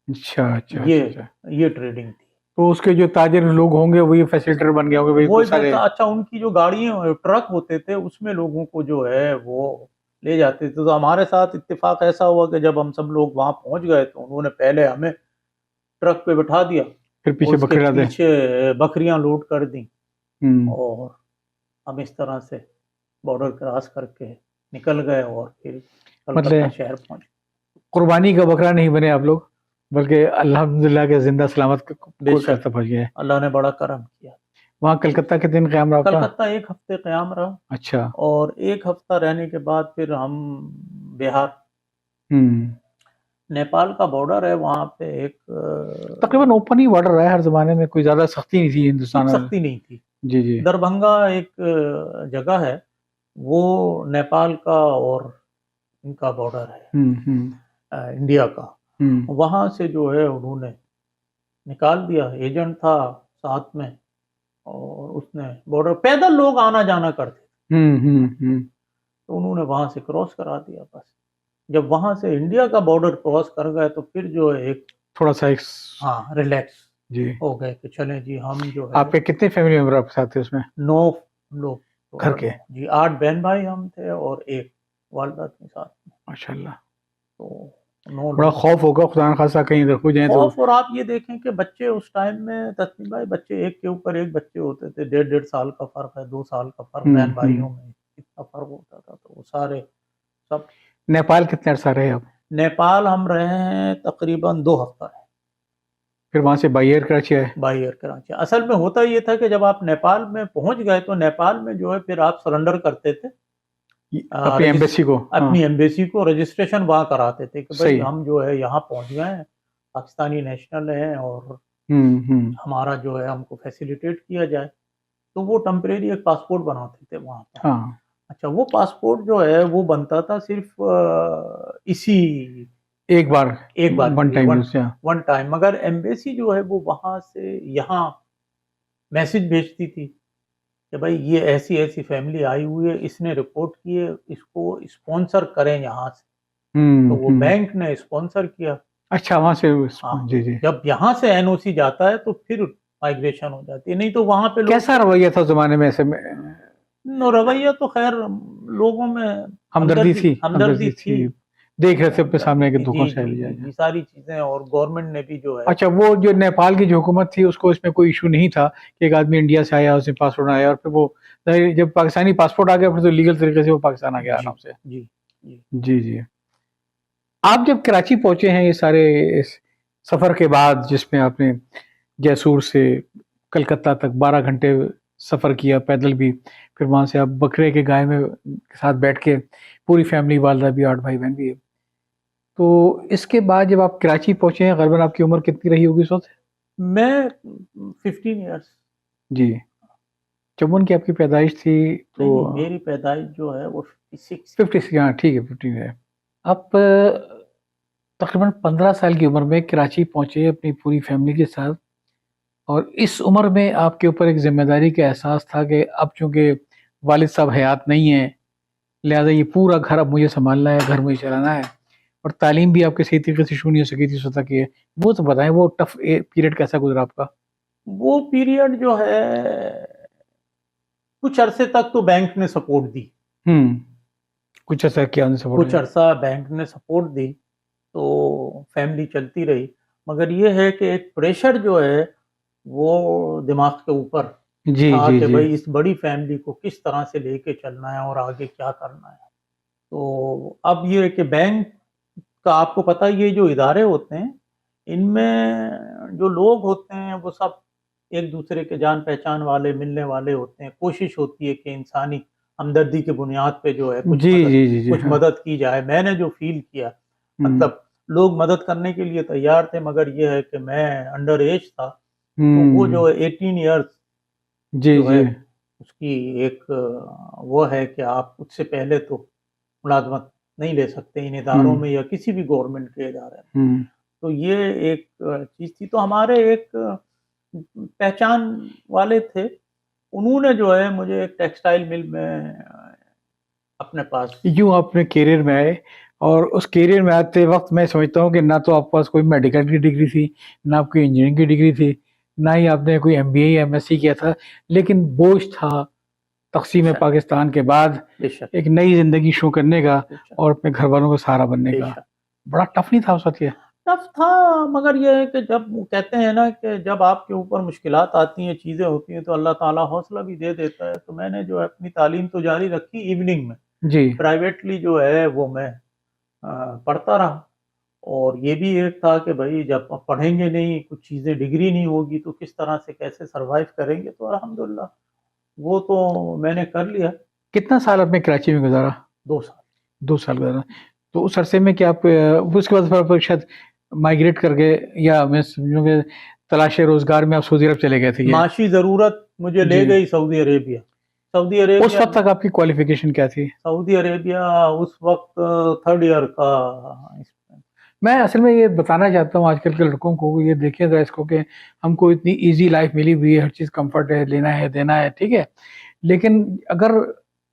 اچھا اچھا اچھا یہ اچھا یہ ٹریڈنگ تھی۔ تو اس کے جو تاجر لوگ ہوں گے وہی فیسیلیٹر بن گئے ہوں گے، وہی وہ سارے؟ اچھا، ان کی جو گاڑیاں ٹرک ہوتے تھے اس میں لوگوں کو جو ہے وہ لے جاتے تھے۔ تو ہمارے ساتھ اتفاق ایسا ہوا کہ جب ہم سب لوگ وہاں پہنچ گئے تو انہوں نے پہلے ہمیں ٹرک پہ بٹھا دیا، پھر اور پیچھے اس کے بکرے آتے؟ پیچھے بکریاں لوڈ کر دیں، ہوں اور ہم اس طرح سے بارڈر کراس کر کے نکل گئے، اور پھر کلکتہ مطلب شہر پہنچ گئے۔ قربانی کا بکرا نہیں بنے آپ لوگ، بلکہ الحمدللہ کے زندہ سلامت بے کوئی شک کلکتہ پہنچ گیا ہے؟ اللہ نے بڑا کرم کیا۔ وہاں کلکتہ کے دن قیام رہا آپ کا؟ کلکتہ ایک ہفتے قیام رہا، اچھا اور ایک ہفتہ رہنے کے بعد پھر ہم بہار، ہوں نیپال کا بارڈر ہے وہاں پہ ایک تقریباً اوپن ہی بارڈر رہا ہے ہر زمانے میں، کوئی زیادہ سختی نہیں تھی ہندوستان کچھ میں؟ سختی نہیں تھی۔ جی جی دربھنگا ایک جگہ ہے، وہ نیپال کا اور ان کا بارڈر ہے، ہوں انڈیا کا۔ ہوں وہاں سے جو ہے انہوں نے نکال دیا، ایجنٹ تھا ساتھ میں، اور اس نے بارڈر، پیدل لوگ آنا جانا کرتے تھے۔ تو انہوں نے وہاں سے کراس کرا دیا. بس جب وہاں سے انڈیا کا بارڈر کراس کر گئے تو پھر جو ہے ایک تھوڑا سا ایک ہاں ریلیکس جی. ہو گئے کہ چلیں جی ہم جو آپ ہے کے کتنے فیملی ممبر آپ کے ساتھ تھے اس میں 9 لوگ گھر کے؟ جی 8 بہن بھائی ہم تھے اور ایک والدہ تھی ساتھ میں. ماشاء اللہ. تو 9 بڑا لوگ. خوف ہوگا خدا نخواستہ کہیں ادھر ہو جائیں تو. خوف. اور آپ یہ دیکھیں کہ بچے اس ٹائم میں تسلیم بھائی بچے ایک کے اوپر ایک بچے ہوتے تھے. 1.5 سال کا فرق ہے, 2 سال کا فرق بہن بھائیوں میں اتنا فرق ہوتا تھا. تو وہ سارے سب. نیپال کتنے عرصہ رہے آپ؟ نیپال ہم رہے ہیں تقریباً 2 ہفتہ ہے. پھر وہاں سے بائی ایئر کراچی آئے؟ By air Karachi. اصل میں ہوتا یہ تھا کہ جب آپ نیپال میں پہنچ گئے تو نیپال میں جو ہے پھر آپ سرنڈر کرتے تھے اپنی ایمبیسی کو. اپنی ایمبیسی کو رجسٹریشن وہاں کراتے تھے کہ بھائی صحیح. ہم جو ہے یہاں پہنچ گئے ہیں, پاکستانی نیشنل ہیں اور ہمارا جو ہے ہم کو فیسیلیٹیٹ کیا جائے. تو وہ ٹمپریری ایک پاسپورٹ بناتے تھے وہاں پر. ہاں. اچھا وہ پاسپورٹ جو ہے وہ بنتا تھا صرف اسی ایک بار ون ٹائم. ٹائم. مگر ایمبیسی جو ہے وہ وہاں سے یہاں میسج بھیجتی تھی کہ بھائی یہ ایسی ایسی فیملی آئی ہوئی ہے, اس نے رپورٹ کی ہے, اس کو اسپانسر کریں یہاں سے. تو وہ بینک نے اسپانسر کیا. اچھا وہاں سے. جی جی. جب یہاں سے این او سی جاتا ہے تو پھر مائگریشن ہو جاتی ہے. نہیں تو وہاں پہ کیسا رویہ تھا اس زمانے میں ایسے میں؟ رویہ تو خیر لوگوں میں ہمدردی تھی. دیکھ رہے تھے اپنے سامنے کے دکھوں سے یہ ساری چیزیں. اور گورنمنٹ نے بھی جو ہے. اچھا وہ جو نیپال کی جو حکومت تھی اس کو اس میں کوئی ایشو نہیں تھا کہ ایک آدمی انڈیا سے آیا, اس نے پاسپورٹ آیا اور پھر وہ جب پاکستانی پاسپورٹ آ گیا پھر تو لیگل طریقے سے وہ پاکستان آ گیا آرام سے. جی جی جی. آپ جب کراچی پہنچے ہیں یہ سارے سفر کے بعد جس میں آپ نے جیسور سے کلکتہ تک 12 گھنٹے سفر کیا پیدل بھی, پھر وہاں سے آپ بکرے کے گائے میں ساتھ بیٹھ کے پوری فیملی, والدہ بھی 8 بھائی بہن بھی ہے, تو اس کے بعد جب آپ کراچی پہنچے ہیں غالباً آپ کی عمر کتنی رہی ہوگی اس وقت؟ میں 15 ایئرس. جی. چمن کی آپ کی پیدائش تھی تو میری پیدائش جو ہے وہ 56. ہاں ٹھیک ہے 15 ہے. آپ تقریباً 15 سال کی عمر میں کراچی پہنچے اپنی پوری فیملی کے ساتھ, اور اس عمر میں آپ کے اوپر ایک ذمہ داری کا احساس تھا کہ اب چونکہ والد صاحب حیات نہیں ہیں لہٰذا یہ پورا گھر اب مجھے سنبھالنا ہے, گھر مجھے چلانا ہے, اور تعلیم بھی آپ کے صحیح طریقے سے شروع نہیں ہو سکی تھی اس وقت کی ہے. وہ تو بتائیں وہ ٹف پیریڈ کیسا گزرا آپ کا؟ وہ پیریڈ جو ہے کچھ عرصے تک تو بینک نے سپورٹ دی. کچھ عرصہ کیا کچھ عرصہ بینک نے سپورٹ دی تو فیملی چلتی رہی. مگر یہ ہے کہ ایک پریشر جو ہے وہ دماغ کے اوپر تھا کہ بھائی اس بڑی فیملی کو کس طرح سے لے کے چلنا ہے اور آگے کیا کرنا ہے. تو اب یہ ہے کہ بینک کا آپ کو پتہ یہ جو ادارے ہوتے ہیں ان میں جو لوگ ہوتے ہیں وہ سب ایک دوسرے کے جان پہچان والے ملنے والے ہوتے ہیں. کوشش ہوتی ہے کہ انسانی ہمدردی کے بنیاد پہ جو ہے کچھ مدد کی جائے. میں نے جو فیل کیا مطلب لوگ مدد کرنے کے لیے تیار تھے, مگر یہ ہے کہ میں انڈر ایج تھا تو وہ جو 18 ایئرس جو ہے اس کی ایک وہ ہے کہ آپ اس سے پہلے تو ملازمت نہیں لے سکتے ان اداروں میں یا کسی بھی گورنمنٹ کے ادارے میں. تو یہ ایک چیز تھی. تو ہمارے ایک پہچان والے تھے, انہوں نے جو ہے مجھے ایک ٹیکسٹائل مل میں اپنے پاس. یوں آپ اپنے کیریئر میں آئے, اور اس کیریئر میں آتے وقت میں سمجھتا ہوں کہ نہ تو آپ کے پاس کوئی میڈیکل کی ڈگری تھی, نہ آپ کی انجینئرنگ کی ڈگری تھی, نہ ہی آپ نے کوئی MBA یا MSc کیا تھا, لیکن بوجھ تھا تقسیم پاکستان کے بعد ایک نئی زندگی شروع کرنے کا اور اپنے گھر والوں کا سہارا بننے کا. بڑا ٹف نہیں تھا اس وقت؟ یہ ٹف تھا, مگر یہ ہے کہ جب کہتے ہیں نا کہ جب آپ کے اوپر مشکلات آتی ہیں, چیزیں ہوتی ہیں, تو اللہ تعالیٰ حوصلہ بھی دے دیتا ہے. تو میں نے جو ہے اپنی تعلیم تو جاری رکھی ایوننگ میں. جی. پرائیویٹلی جو ہے وہ میں پڑھتا رہا. اور یہ بھی ایک تھا کہ بھائی جب پڑھیں گے نہیں, کچھ چیزیں ڈگری نہیں ہوگی تو کس طرح سے کیسے سروائیو کریں گے. تو الحمدللہ وہ تو میں نے کر لیا. کتنا سال آپ نے کراچی میں گزارا؟ 2 سال. 2 سال گزارا. تو اس عرصے میں کیا آپ اس کے بعد شاید مائگریٹ کر گئے, یا میں سمجھوں کہ تلاش روزگار میں آپ سعودی عرب چلے گئے تھے؟ معاشی ضرورت مجھے لے گئی سعودی عربیہ. اس وقت تک آپ کی کوالیفیکیشن کیا تھی؟ سعودی عربیہ اس وقت 3rd ایئر کا. میں اصل میں یہ بتانا چاہتا ہوں آج کل کے لڑکوں کو, یہ دیکھیں ذرا اس کو کہ ہم کو اتنی ایزی لائف ملی ہوئی ہے, ہر چیز کمفرٹ ہے, لینا ہے دینا ہے, ٹھیک ہے, لیکن اگر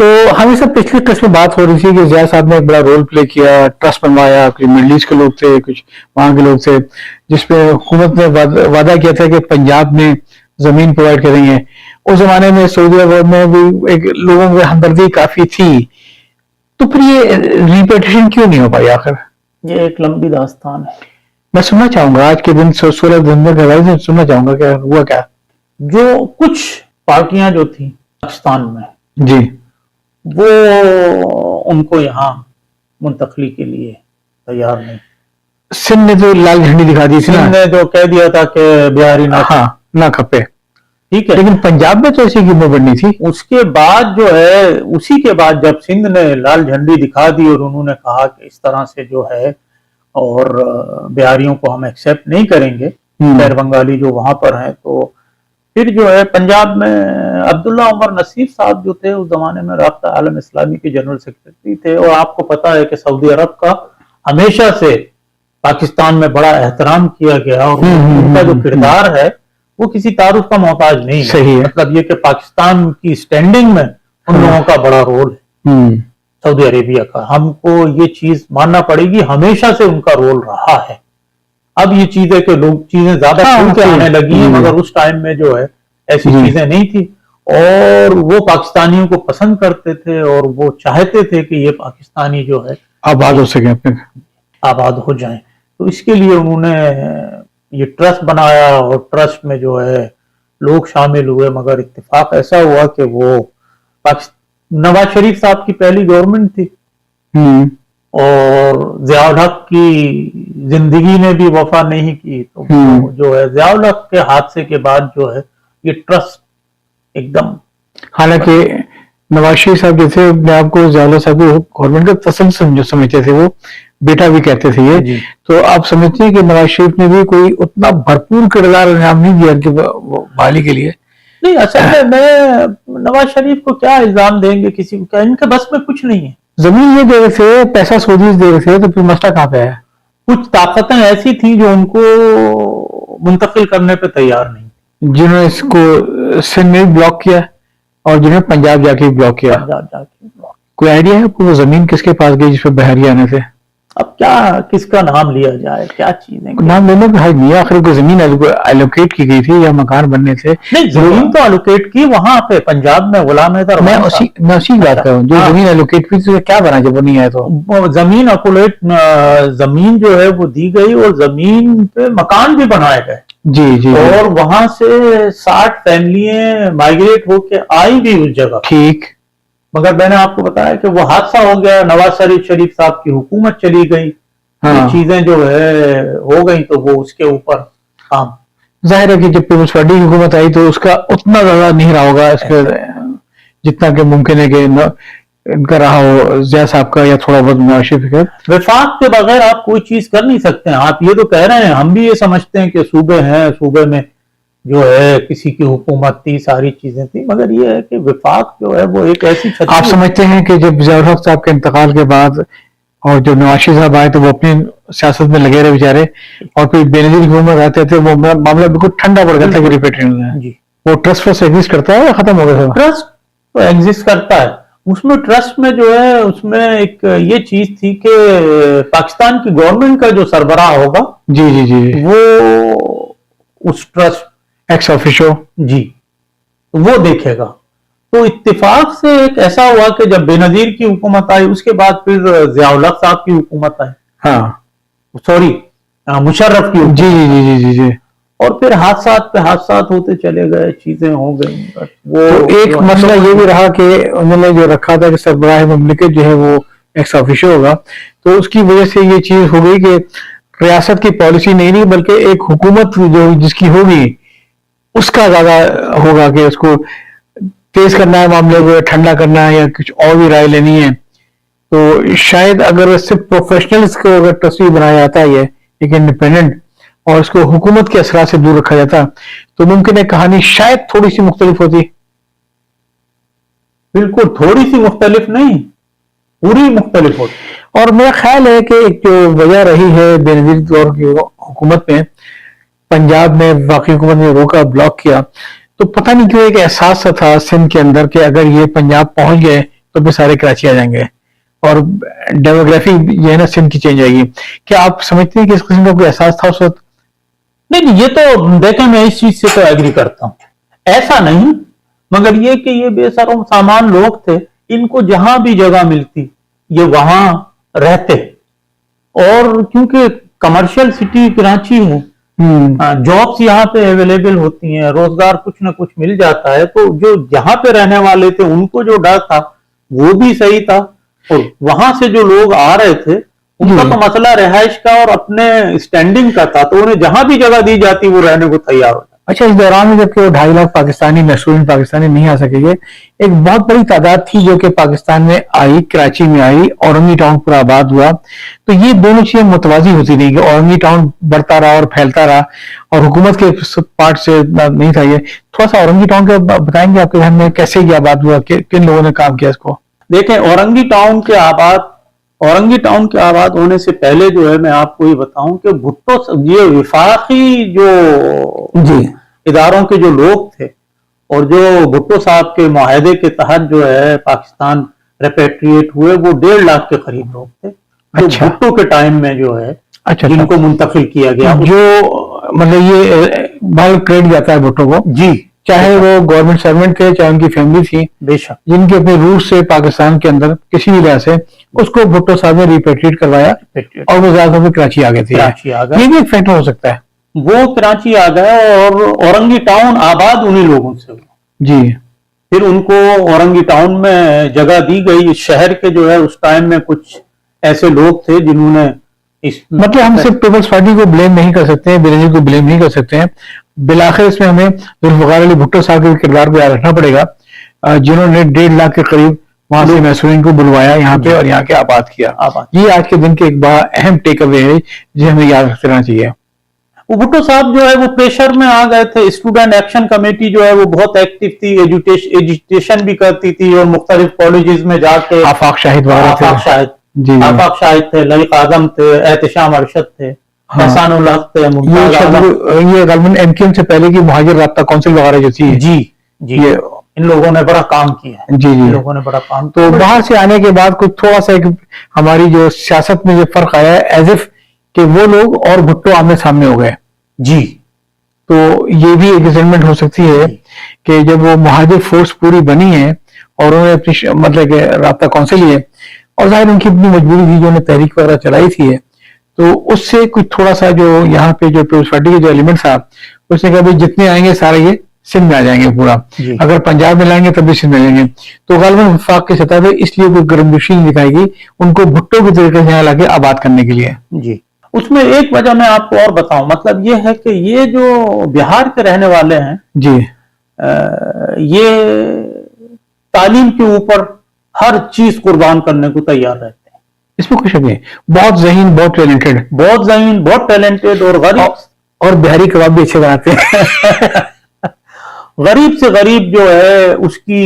تو ہمیں سب پچھلی قسط میں بات ہو رہی تھی کہ زیاد صاحب نے ایک بڑا رول پلے کیا، ٹرسٹ بنوایا، کچھ مڈل ایسٹ کے لوگ تھے، کچھ وہاں کے لوگ تھے، جس پہ حکومت نے وعدہ کیا تھا کہ پنجاب میں زمین پرووائڈ کریں گے. اس زمانے میں سعودی عرب میں بھی ایک لوگوں کی ہمدردی کافی تھی. تو پھر یہ ریپیٹیشن کیوں نہیں ہو پائی آخر؟ یہ ایک لمبی داستان ہے. میں سننا چاہوں گا آج کے دن 16 دسمبر کے حوالے سے سننا چاہوں گا کہ ہوا کیا. جو کچھ پارٹیاں جو تھیں پاکستان میں جی وہ ان کو یہاں منتقلی کے لیے تیار نہیں. سندھ نے تو لال جھنڈی دکھا دی تھی نا، سندھ نے تو کہہ دیا تھا کہ بہاری نہ ہاں نہ کھپے، ٹھیک ہے. لیکن پنجاب میں تو ایسی قیمت بڑھنی تھی. اس کے بعد جو ہے، اسی کے بعد جب سندھ نے لال جھنڈی دکھا دی اور انہوں نے کہا کہ اس طرح سے جو ہے اور بہاریوں کو ہم ایکسیپٹ نہیں کریں گے، غیر بنگالی جو وہاں پر ہیں، تو پھر جو ہے پنجاب میں عبداللہ عمر نصیر صاحب جو تھے اس زمانے میں رابطہ عالم اسلامی کے جنرل سیکرٹری تھے، اور آپ کو پتا ہے کہ سعودی عرب کا ہمیشہ سے پاکستان میں بڑا احترام کیا گیا، اور ان کا جو کردار ہے وہ کسی تعارف کا محتاج نہیں ہے. مطلب یہ کہ پاکستان کی سٹینڈنگ میں ان لوگوں کا بڑا رول ہے، سعودی عربیہ کا. ہم کو یہ چیز ماننا پڑے گی، ہمیشہ سے ان کا رول رہا ہے. اب یہ چیز ہے کہ لوگ چیزیں زیادہ کھل کے آنے لگی ہیں، مگر اس ٹائم میں جو ہے ایسی چیزیں نہیں تھی، اور وہ پاکستانیوں کو پسند کرتے تھے اور وہ چاہتے تھے کہ یہ پاکستانی جو ہے آباد ہو سکے، آباد ہو جائیں. تو اس کے لیے انہوں نے یہ ٹرسٹ بنایا، اور ٹرسٹ میں جو ہے لوگ شامل ہوئے. مگر اتفاق ایسا ہوا کہ وہ نواز شریف صاحب کی پہلی گورنمنٹ تھی، اور ضیاء الحق کی زندگی نے بھی وفا نہیں کی. تو جو ہے ضیاء الحق کے حادثے کے بعد جو ہے یہ ٹرسٹ ایک دم، حالانکہ نواز شریف صاحب جو تھے اپنے آپ کو ضیاء الحق صاحب گورنمنٹ کا تسلسل جو سمجھتے تھے، وہ بیٹا بھی کہتے تھے یہ. تو آپ سمجھتے ہیں کہ نواز شریف نے بھی کوئی اتنا بھرپور کردار انجام نہیں دیا کہ بحالی کے لیے؟ نہیں، اصل میں نواز شریف کو کیا الزام دیں گے کسی کو، ان کے بس میں کچھ نہیں ہے. زمین یہ دے رہے تھے، پیسہ سعودی دے رہے تھے، تو پھر مسئلہ کہاں پہ ہے؟ کچھ طاقتیں ایسی تھیں جو ان کو منتقل کرنے پہ تیار نہیں، جنہوں نے اس کو سندھ میں بلاک کیا اور جنہوں نے پنجاب جا کے بلاک کیا. کوئی آئیڈیا ہے آپ کو وہ زمین کس کے پاس گئی جس پہ بحری آنے تھے؟ اب کیا کس کا نام لیا جائے، کیا چیزیں نام لینے کا حج نہیں. آخر کوئی زمین ایلوکیٹ کی گئی تھی یا مکان بننے تھے؟ نہیں، زمین تو ایلوکیٹ کی وہاں پہ پنجاب میں غلام حیدر. میں اسی بات کر رہا ہوں، جو زمین ایلوکیٹ کی تھی کیا بنا جب وہ نہیں آئے تو؟ زمین جو ہے وہ دی گئی، اور زمین پہ مکان بھی بنائے گئے. جی اور وہاں سے 60 فیملیاں مائگریٹ ہو کے آئی بھی اس جگہ. ٹھیک. مگر میں نے آپ کو بتایا کہ وہ حادثہ ہو گیا، نواز شریف صاحب کی حکومت چلی گئی، چیزیں جو ہے ہو گئی، تو وہ اس کے اوپر کام. ظاہر ہے کہ جب پیپلز پارٹی کی حکومت آئی تو اس کا اتنا زیادہ نہیں رہا ہوگا اس کے جتنا کہ ممکن ہے کہ ان کا رہا ہو ضیاء صاحب کا، یا تھوڑا بہت نواز شریف کا. وفاق کے بغیر آپ کوئی چیز کر نہیں سکتے ہیں. آپ یہ تو کہہ رہے ہیں، ہم بھی یہ سمجھتے ہیں کہ صوبے ہیں، صوبے میں جو ہے کسی کی حکومت تھی، ساری چیزیں تھی، مگر یہ ہے کہ وفاق جو ہے وہ ایک ایسی چھتری. آپ سمجھتے ہیں کہ جب ضیاء الحق صاحب کے انتقال کے بعد اور جب نواز شریف صاحب آئے تو وہ اپنی سیاست میں لگے رہے بیچارے، اور پھر بے نظیر حکومت آتے تھے، وہ معاملہ بالکل ٹھنڈا پڑ گیا تھا کہ ریپیٹیشن جی. وہ ٹرسٹ فورس ایگزسٹ کرتا ہے یا ختم ہو گیا؟ ٹرسٹ تو ایگزسٹ کرتا ہے. اس میں ٹرسٹ میں جو ہے اس میں ایک یہ چیز تھی کہ پاکستان کی گورنمنٹ کا جو سربراہ ہوگا جی وہ اس ٹرسٹ ایکس آفیشو جی وہ دیکھے گا. تو اتفاق سے ایک ایسا ہوا کہ جب بے نظیر کی حکومت آئی، اس کے بعد پھر ضیاء الحق صاحب کی حکومت آئی، سوری مشرف کی. جی اور پھر حادثات پہ حادثات ہوتے چلے گئے، چیزیں ہو گئی. وہ ایک مسئلہ یہ بھی رہا کہ انہوں نے جو رکھا تھا کہ سربراہ مملکت جو ہے وہ ایکس آفیشو ہوگا، تو اس کی وجہ سے یہ چیز ہو گئی کہ ریاست کی پالیسی نہیں بلکہ ایک حکومت جو جس کی ہوگی اس کا زیادہ ہوگا کہ اس کو تیز کرنا ہے معاملے کو، ٹھنڈا کرنا ہے، یا کچھ اور بھی رائے لینی ہے. تو شاید اگر صرف پروفیشنلز کو اگر ٹرسٹی بنایا جاتا ہے ایک انڈیپینڈنٹ، اور اس کو حکومت کے اثرات سے دور رکھا جاتا، تو ممکن ہے کہانی شاید تھوڑی سی مختلف ہوتی. بالکل تھوڑی سی مختلف نہیں، پوری مختلف ہوتی. اور میرا خیال ہے کہ ایک جو وجہ رہی ہے بے نظیر دور کی حکومت میں، پنجاب میں واقعی حکومت نے روکا، بلاک کیا، تو پتہ نہیں کیوں ایک احساس تھا سندھ کے اندر کہ اگر یہ پنجاب پہنچ گئے تو پھر سارے کراچی آ جائیں گے اور ڈیموگرافی جو ہے نا سندھ کی چینج آئے گی. کیا آپ سمجھتے ہیں کہ اس قسم کا کوئی احساس تھا اس وقت؟ نہیں، یہ تو دیکھیں میں اس چیز سے تو ایگری کرتا ہوں، ایسا نہیں، مگر یہ کہ یہ بے سر و سامان لوگ تھے، ان کو جہاں بھی جگہ ملتی یہ وہاں رہتے، اور کیونکہ کمرشل سٹی کراچی ہے، جابس یہاں پہ اویلیبل ہوتی ہیں، روزگار کچھ نہ کچھ مل جاتا ہے، تو جو یہاں پہ رہنے والے تھے ان کو جو ڈر تھا وہ بھی صحیح تھا، اور وہاں سے جو لوگ آ رہے تھے ان کا تو مسئلہ رہائش کا اور اپنے اسٹینڈنگ کا تھا، تو انہیں جہاں بھی جگہ دی جاتی وہ رہنے کو تیار ہو جاتے. اچھا، اس دوران میں جب کہ وہ 2.5 لاکھ پاکستانی محصولین پاکستانی نہیں آ سکے گے، ایک بہت بڑی تعداد تھی جو کہ پاکستان میں آئی، کراچی میں آئی، اورنگی ٹاؤن پورا آباد ہوا. تو یہ دونوں چیزیں متوازی ہوتی رہی کہ اورنگی ٹاؤن بڑھتا رہا اور پھیلتا رہا، اور حکومت کے پارٹ سے نہیں تھا. یہ تھوڑا سا اورنگی ٹاؤن کے بتائیں گے آپ کے ذہن میں کیسے یہ آباد ہوا، کن لوگوں نے کام کیا اس کو؟ دیکھیں اورنگی ٹاؤن کے آباد ہونے سے پہلے جو ہے میں آپ کو یہ بتاؤں کہ بھٹو یہ وفاقی جو اداروں کے جو لوگ تھے اور جو بھٹو صاحب کے معاہدے کے تحت جو ہے پاکستان ریپیٹریٹ ہوئے وہ 1.5 لاکھ کے قریب لوگ تھے جو بھٹو کے ٹائم میں جو ہے جن کو منتقل کیا گیا، جو مطلب یہ بال کریڈٹ جاتا ہے بھٹو کو، جی، چاہے وہ گورنمنٹ سرونٹ تھے چاہے ان کی فیملی تھی، بے شک، جن کے اپنے روٹ سے پاکستان کے اندر کسی بھی لحاظ سے اس کو بھٹو صاحب نے ریپیٹریٹ کروایا اور وہ زیادہ طور پہ کراچی آ گئے تھے. یہ بھی ایک فیکٹر ہو سکتا ہے. وہ کراچی آ گئے اور اورنگی ٹاؤن آباد انہی لوگوں سے ہوا. جی، پھر ان کو اورنگی ٹاؤن میں جگہ دی گئی. شہر کے جو ہے اس ٹائم میں کچھ ایسے لوگ تھے جنہوں نے مطلب ہم صرف پیپلز پارٹی کو بلیم نہیں کر سکتے ہیں، بینظیر کو بلیم نہیں کر سکتے ہیں. بالآخر اس میں ہمیں ذوالفقار علی بھٹو صاحب کے کردار کو یاد رکھنا پڑے گا، جنہوں نے 1.5 لاکھ کے قریب وہاں سے محصولین کو بلوایا یہاں پہ اور یہاں کے آباد کیا. یہ آج کے دن کے ایک بڑا اہم ٹیک اوے ہے جسے ہمیں یاد رکھتے رہنا چاہیے. وہ بھٹو صاحب جو ہے وہ پریشر میں آ گئے تھے. اسٹوڈنٹ ایکشن کمیٹی جو ہے وہ بہت ایکٹیو تھی، ایجوٹیشن بھی کرتی تھی اور مختلف کالجز میں جا کے آفاق شاہد تھے، للیق اعظم تھے، احتشام ارشد تھے، احسان الحق تھے، یہ غالباً ایم کیو ایم سے پہلے کی مہاجر رابطہ کونسل وغیرہ جو تھی، جی ان لوگوں نے بڑا کام کیا. جی لوگوں نے بڑا کام. تو باہر سے آنے کے بعد کچھ تھوڑا سا ہماری جو سیاست میں جو فرق آیا ہے ایز اف کہ وہ لوگ اور بھٹو آمنے سامنے ہو گئے. جی، تو یہ بھی ایک ریزلٹمنٹ ہو سکتی ہے کہ جب وہ مہاجر فورس پوری بنی ہے اور انہوں نے اپنی مطلب کہ رابطہ کونسل ہی ہے اور ظاہر ان کی اپنی مجبوری تھی جو انہوں نے تحریک وغیرہ چلائی تھی، تو اس سے کچھ تھوڑا سا جو یہاں پہ جو پیپلز پارٹی کے جو ایلیمنٹ تھا اس نے کہا بھائی جتنے آئیں گے سارے یہ سندھ میں آ جائیں گے پورا، اگر پنجاب میں لائیں گے تب بھی سندھ میں لیں گے. تو غالباً وفاق کی سطح پہ اس لیے کوئی گرم جوشی نہیں دکھائے گی ان کو بھٹو کے طریقے سے یہاں لا کے آباد کرنے کے لیے. جی، اس میں ایک وجہ میں آپ کو اور بتاؤں، مطلب یہ ہے کہ یہ جو بہار کے رہنے والے ہیں جی یہ تعلیم کے اوپر ہر چیز قربان کرنے کو تیار رہتے ہیں. اس میں کوئی شک نہیں، بہت ذہین، بہت ٹیلنٹڈ اور غریب، اور بہاری کباب بھی اچھے بناتے ہیں. غریب سے غریب جو ہے اس کی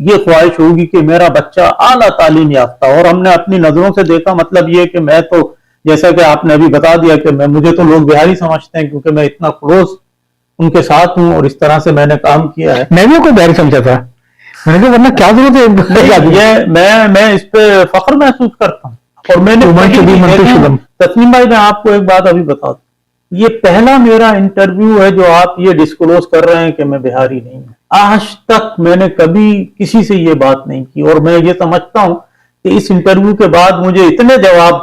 یہ خواہش ہوگی کہ میرا بچہ اعلیٰ تعلیم یافتہ. اور ہم نے اپنی نظروں سے دیکھا، مطلب یہ کہ میں تو جیسا کہ آپ نے ابھی بتا دیا کہ مجھے تو لوگ بہاری سمجھتے ہیں کیونکہ میں اتنا کلوز ان کے ساتھ ہوں اور اس طرح سے میں نے کام کیا ہے. میں بھی کوئی بہاری سمجھا تھا، میں نے کہا ورنہ کیا ضرورت ہے. میں اس پہ فخر محسوس کرتا ہوں. اور میں نے تسنیم بھائی میں آپ کو ایک بات ابھی بتا دوں، یہ پہلا میرا انٹرویو ہے جو آپ یہ ڈسکلوز کر رہے ہیں کہ میں بہاری نہیں ہوں. آج تک میں نے کبھی کسی سے یہ بات نہیں کی اور میں یہ سمجھتا ہوں کہ اس انٹرویو کے بعد مجھے اتنے جواب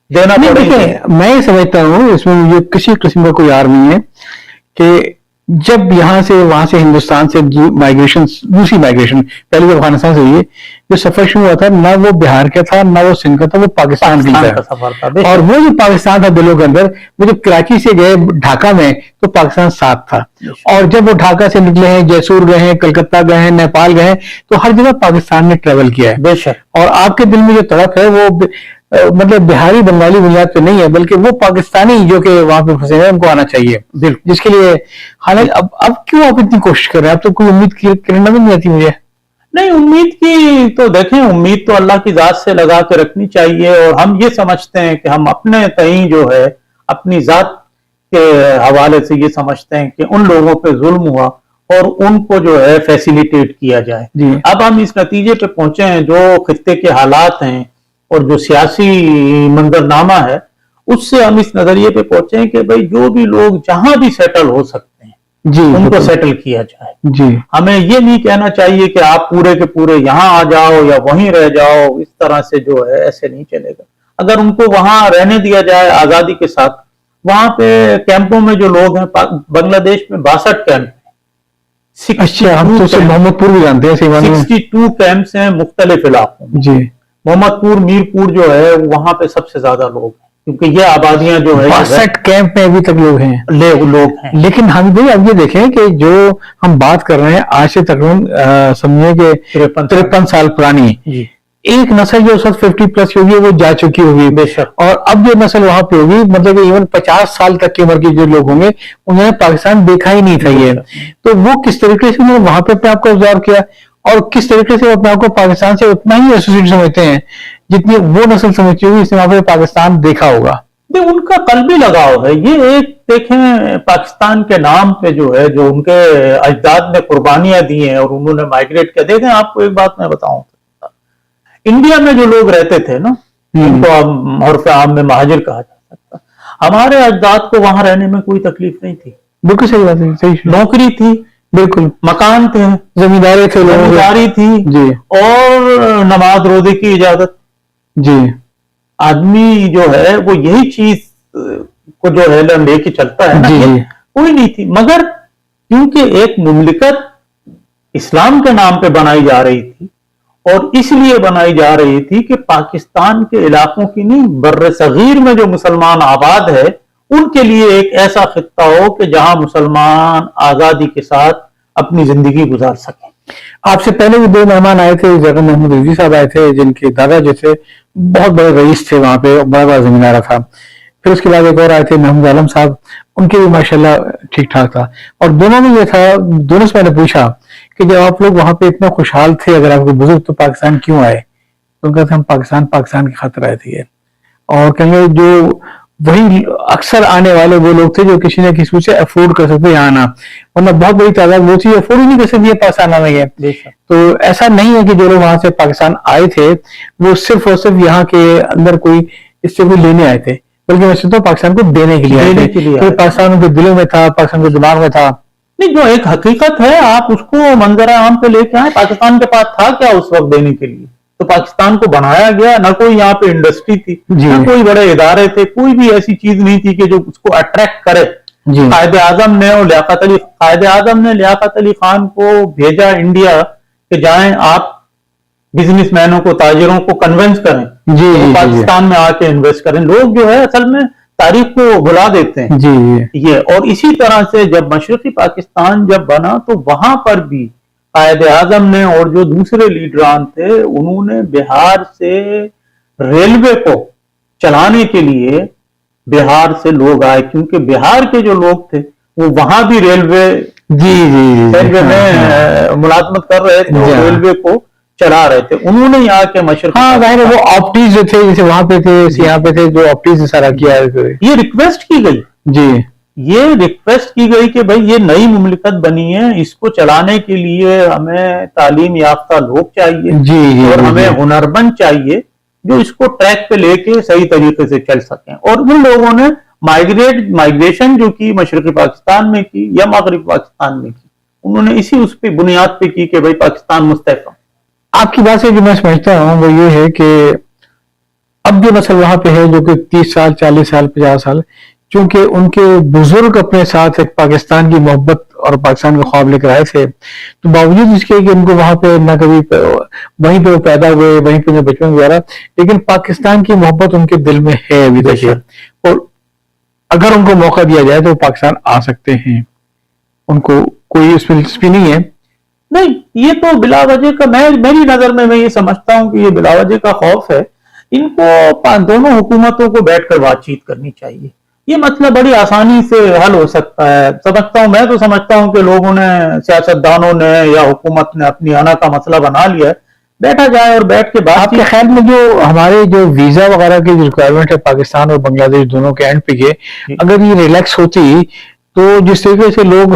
دینا پڑیں گے. میں یہ سمجھتا ہوں اس میں مجھے کسی قسم کا کوئی یار نہیں ہے کہ جب یہاں سے وہاں سے ہندوستان سے دوسری مائگریشن پہلے تو افغانستان سے ہوئی ہے، جو سفر شروع ہوا تھا نہ وہ بہار کا تھا نہ وہ سندھ کا تھا، وہ پاکستان کا سفر تھا. اور وہ جو پاکستان تھا دلوں کے اندر، وہ جب کراچی سے گئے ڈھاکہ میں تو پاکستان ساتھ تھا، اور جب وہ ڈھاکہ سے نکلے ہیں جیسور گئے ہیں، کلکتہ گئے ہیں، نیپال گئے ہیں، تو ہر جگہ پاکستان نے ٹریول کیا ہے. بے شک. اور آپ کے دل میں جو تڑپ ہے وہ مطلب بہاری بنگالی بنیاد پہ نہیں ہے بلکہ وہ پاکستانی جو کہ وہاں پہ پھنسے ہیں ان کو آنا چاہیے، جس کے لیے حالانکہ اب کیوں آپ اتنی کوشش کر رہے ہیں؟ اب تو کوئی امید کرنا بھی نہیں آتی مجھے. نہیں، امید کی تو دیکھیں، امید تو اللہ کی ذات سے لگا کے رکھنی چاہیے. اور ہم یہ سمجھتے ہیں کہ ہم اپنے تئیں جو ہے اپنی ذات کے حوالے سے یہ سمجھتے ہیں کہ ان لوگوں پہ ظلم ہوا اور ان کو جو ہے فیسیلیٹیٹ کیا جائے. جی اب ہم اس نتیجے پہ پہنچے ہیں جو خطے کے حالات ہیں اور جو سیاسی منظرنامہ ہے اس سے ہم اس نظریے پہ پہنچے ہیں کہ بھئی جو بھی لوگ جہاں بھی سیٹل ہو سکتے ہیں جی ان کو سیٹل کیا جائے. جی ہمیں یہ نہیں کہنا چاہیے کہ آپ پورے کے پورے یہاں آ جاؤ یا وہیں رہ جاؤ، اس طرح سے جو ہے ایسے نہیں چلے گا. اگر ان کو وہاں رہنے دیا جائے آزادی کے ساتھ، وہاں پہ کیمپوں میں جو لوگ ہیں بنگلہ دیش میں 62 کیمپ ہیں. اچھا، ہم تو اسے محمد پور بھی جانتے ہیں سیوان میں. 62 کیمپس ہیں مختلف علاقوں میں. جی محمد پور، میر پور جو ہے وہاں پہ سب سے زیادہ لوگ ہیں کیونکہ یہ آبادیاں جو ہے 62 کیمپ میں ابھی تک لوگ ہیں. لوگ ہیں. لیکن ہم بھی اب یہ دیکھیں کہ جو ہم بات کر رہے ہیں آج سے تقریباً سمجھے کہ 53 سال پرانی جی ایک نسل جو اس وقت 50 پلس کی ہوگی وہ جا چکی ہوگی، بے شک. اور اب جو نسل وہاں پہ ہوگی مطلب کہ ایون 50 سال تک کی عمر کے جو لوگ ہوں گے انہوں نے پاکستان دیکھا ہی نہیں تھا. یہ تو وہ کس طریقے سے انہوں نے وہاں پہ اپنے آپ کو ابزارو کیا اور کس طریقے سے اپنے آپ کو پاکستان سے اتنا ہی ایسوسیٹ سمجھتے ہیں جتنی وہ نسل سمجھتی ہوگی جس نے وہاں پہ پاکستان دیکھا ہوگا. ان کا قلبی لگاؤ ہے. یہ ایک دیکھیں پاکستان کے نام پہ جو ہے جو ان کے اجداد نے قربانیاں دی ہیں اور انہوں نے مائگریٹ کیا. دیکھیں آپ کو ایک بات میں بتاؤں، انڈیا میں جو لوگ رہتے تھے نا ان کو عرف عام میں مہاجر کہا جا سکتا. ہمارے اجداد کو وہاں رہنے میں کوئی تکلیف نہیں تھی. بالکل صحیح بات ہے، صحیح نوکری تھی، بالکل مکان تھے، زمینداری تھے، زمینداری تھی جی اور نماز روزے کی اجازت. جی آدمی جو ہے وہ یہی چیز کو جو ہے لے کے چلتا ہے نا، جی کوئی نہیں تھی. مگر کیونکہ ایک مملکت اسلام کے نام پہ بنائی جا رہی تھی اور اس لیے بنائی جا رہی تھی کہ پاکستان کے علاقوں کی نہیں، بر صغیر میں جو مسلمان آباد ہے ان کے لیے ایک ایسا خطہ ہو کہ جہاں مسلمان آزادی کے ساتھ اپنی زندگی گزار سکیں. آپ سے پہلے بھی 2 مہمان آئے تھے، جنرل محمود رضوی صاحب آئے تھے جن کے دادا جو تھے بہت بڑے رئیس تھے، وہاں پہ بڑا بڑا زمیندارہ تھا. پھر اس کے بعد ایک اور آئے تھے محمود عالم صاحب، ان کے بھی ماشاءاللہ ٹھیک ٹھاک تھا. اور دونوں میں یہ تھا، دونوں سے میں نے پوچھا کہ جب آپ لوگ وہاں پہ اتنا خوشحال تھے، اگر آپ کو بزرگ تو پاکستان کیوں آئے؟ تو ان کا ہم پاکستان کی خاطر آئے تھے. اور کہیں گے جو وہی اکثر آنے والے وہ لوگ تھے جو کسی نہ کسی سے افورڈ کر سکتے یہاں آنا، ورنہ بہت بڑی تعداد وہ چیز افورڈ ہی نہیں کر سکتی ہے پاکستان آنے کے. تو ایسا نہیں ہے کہ جو لوگ وہاں سے پاکستان آئے تھے وہ صرف اور صرف یہاں کے اندر کوئی اس سے کوئی لینے آئے تھے، بلکہ میں سمجھتا ہوں پاکستان کو دینے کے لیے آئے تھے. پاکستان ان کے دلوں میں تھا، پاکستان کے دماغ میں تھا. نہیں، جو ایک حقیقت ہے آپ اس کو منظر عام پہ لے کے آئے. پاکستان کے پاس تھا کیا اس وقت دینے کے لیے؟ تو پاکستان کو بنایا گیا، نہ کوئی یہاں پہ انڈسٹری تھی، نہ کوئی بڑے ادارے تھے، کوئی بھی ایسی چیز نہیں تھی کہ جو اس کو اٹریکٹ کرے. قائد اعظم نے اور لیاقت علی خان کو بھیجا انڈیا کہ جائیں آپ بزنس مینوں کو، تاجروں کو کنونس کریں پاکستان میں آ کے انویسٹ کریں. لوگ جو ہے اصل میں تاریخ کو بھلا دیتے ہیں. یہ اور اسی طرح سے جب مشرقی پاکستان جب بنا تو وہاں پر بھی قائد اعظم نے اور جو دوسرے لیڈران تھے انہوں نے بہار سے ریلوے کو چلانے کے لیے بہار سے لوگ آئے، کیونکہ بہار کے جو لوگ تھے وہ وہاں بھی ریلوے میں ملازمت کر رہے تھے، ریلوے کو چلا رہے تھے. انہوں نے یہاں کے مشرق وہ آپٹیز جو تھے جیسے وہاں پہ تھے یہاں پہ تھے جو آپٹیز نے سارا کیا ہے. یہ ریکویسٹ کی گئی، یہ ریکویسٹ کی گئی کہ بھئی یہ نئی مملکت بنی ہے، اس کو چلانے کے لیے ہمیں تعلیم یافتہ لوگ چاہیے اور ہمیں ہنرمند چاہیے جو اس کو ٹریک پہ لے کے صحیح طریقے سے چل سکیں. اور ان لوگوں نے مائگریشن جو کی مشرقی پاکستان میں کی یا مغربی پاکستان میں کی، انہوں نے اسی اس پہ بنیاد پہ کی کہ بھئی پاکستان مستحکم. آپ کی بات سے جو میں سمجھتا ہوں وہ یہ ہے کہ اب جو نسل وہاں پہ ہے جو کہ 30 سال 40 سال 50 سال، چونکہ ان کے بزرگ اپنے ساتھ ایک پاکستان کی محبت اور پاکستان کا خواب لے کر آئے تھے، تو باوجود اس کے کہ ان کو وہاں پہ نہ کبھی وہیں پہ وہ پیدا ہوئے، وہیں پہ بچپن گزارا، لیکن پاکستان کی محبت ان کے دل میں ہے ابھی تک. اور اگر ان کو موقع دیا جائے تو وہ پاکستان آ سکتے ہیں، ان کو کوئی اس میں دلچسپی نہیں ہے. نہیں، یہ تو بلا وجہ کا، میری نظر میں یہ سمجھتا ہوں کہ یہ بلا وجہ کا خوف ہے. ان کو دونوں حکومتوں کو بیٹھ کر بات چیت کرنی چاہیے. یہ مسئلہ بڑی آسانی سے حل ہو سکتا ہے. میں تو سمجھتا ہوں کہ لوگوں نے، سیاستدانوں نے یا حکومت نے اپنی آنا کا مسئلہ بنا لیا ہے، بیٹھا جائے اور بیٹھ کے بات. آپ کے خیال میں جو ہمارے جو ویزا وغیرہ کی ریکوائرمنٹ ہے پاکستان اور بنگلہ دیش دونوں کے اینڈ پہ اگر یہ ریلیکس ہوتی تو جس طریقے سے لوگ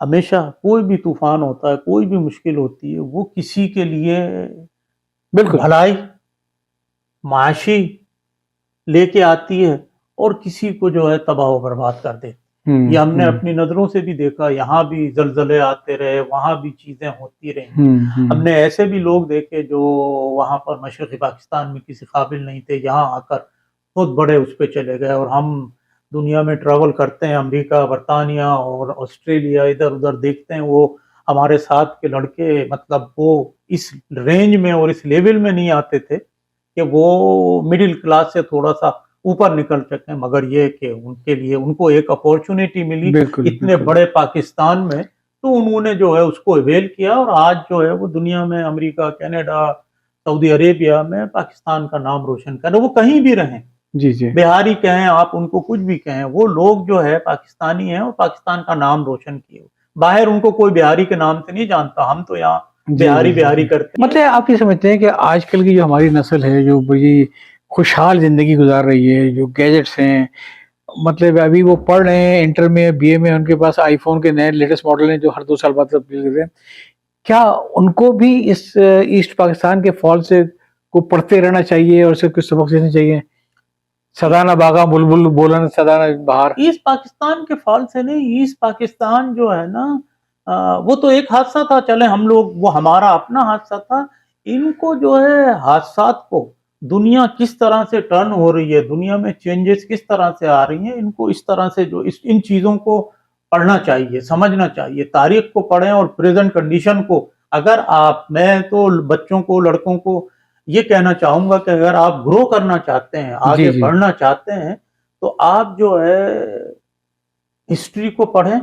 ہمیشہ کوئی بھی طوفان ہوتا ہے، کوئی بھی مشکل ہوتی ہے، وہ کسی کے لیے بالکل بھلائی معاشی لے کے آتی ہے اور کسی کو جو ہے تباہ و برباد کر دیتی ہے۔ یہ ہم نے اپنی نظروں سے بھی دیکھا، یہاں بھی زلزلے آتے رہے، وہاں بھی چیزیں ہوتی رہیں۔ ہم نے ایسے بھی لوگ دیکھے جو وہاں پر مشرقی پاکستان میں کسی قابل نہیں تھے، یہاں آ کر بہت بڑے اس پہ چلے گئے۔ اور ہم دنیا میں ٹریول کرتے ہیں، امریکہ، برطانیہ اور آسٹریلیا، ادھر ادھر دیکھتے ہیں، وہ ہمارے ساتھ کے لڑکے مطلب وہ اس رینج میں اور اس لیول میں نہیں آتے تھے کہ وہ مڈل کلاس سے تھوڑا سا اوپر نکل سکیں، مگر یہ کہ ان کے لیے ان کو ایک اپورچونٹی ملی بالکل اتنے بڑے پاکستان میں، تو انہوں نے جو ہے اس کو اویل کیا، اور آج جو ہے وہ دنیا میں امریکہ، کینیڈا، سعودی عربیہ میں پاکستان کا نام روشن کر رہے۔ وہ کہیں بھی رہیں، جی جی بہاری کہیں، آپ ان کو کچھ بھی کہیں، وہ لوگ جو ہے پاکستانی ہیں اور پاکستان کا نام روشن کیے۔ باہر ان کو کوئی بہاری کے نام سے نہیں جانتا، ہم تو یہاں بہاری بہاری کرتے ہیں۔ مطلب آپ یہ سمجھتے ہیں کہ آج کل کی جو ہماری نسل ہے جو بڑی خوشحال زندگی گزار رہی ہے، جو گیجٹس ہیں، مطلب ابھی وہ پڑھ رہے ہیں انٹر میں، بی اے میں، ان کے پاس آئی فون کے نئے لیٹسٹ ماڈل ہیں جو ہر 2 سال بعد تبدیل کر رہے ہیں، کیا ان کو بھی اس ایسٹ پاکستان کے فال سے کو پڑھتے رہنا چاہیے اور اسے کچھ سبق سیکھنا چاہیے؟ سدانہ باغا بلبل بولن سدانہ بہار۔ ایسٹ پاکستان کے فال سے نہیں، ایسٹ پاکستان جو ہے نا، وہ تو ایک حادثہ تھا، چلے ہم لوگ، وہ ہمارا اپنا حادثہ تھا۔ ان کو جو ہے حادثات کو، دنیا کس طرح سے ٹرن ہو رہی ہے، دنیا میں چینجز کس طرح سے آ رہی ہیں، ان کو اس طرح سے جو ان چیزوں کو پڑھنا چاہیے، سمجھنا چاہیے، تاریخ کو پڑھیں اور پریزنٹ کنڈیشن کو۔ اگر آپ، میں تو بچوں کو، لڑکوں کو یہ کہنا چاہوں گا کہ اگر آپ گرو کرنا چاہتے ہیں، آگے بڑھنا چاہتے ہیں، تو آپ جو ہے ہسٹری کو پڑھیں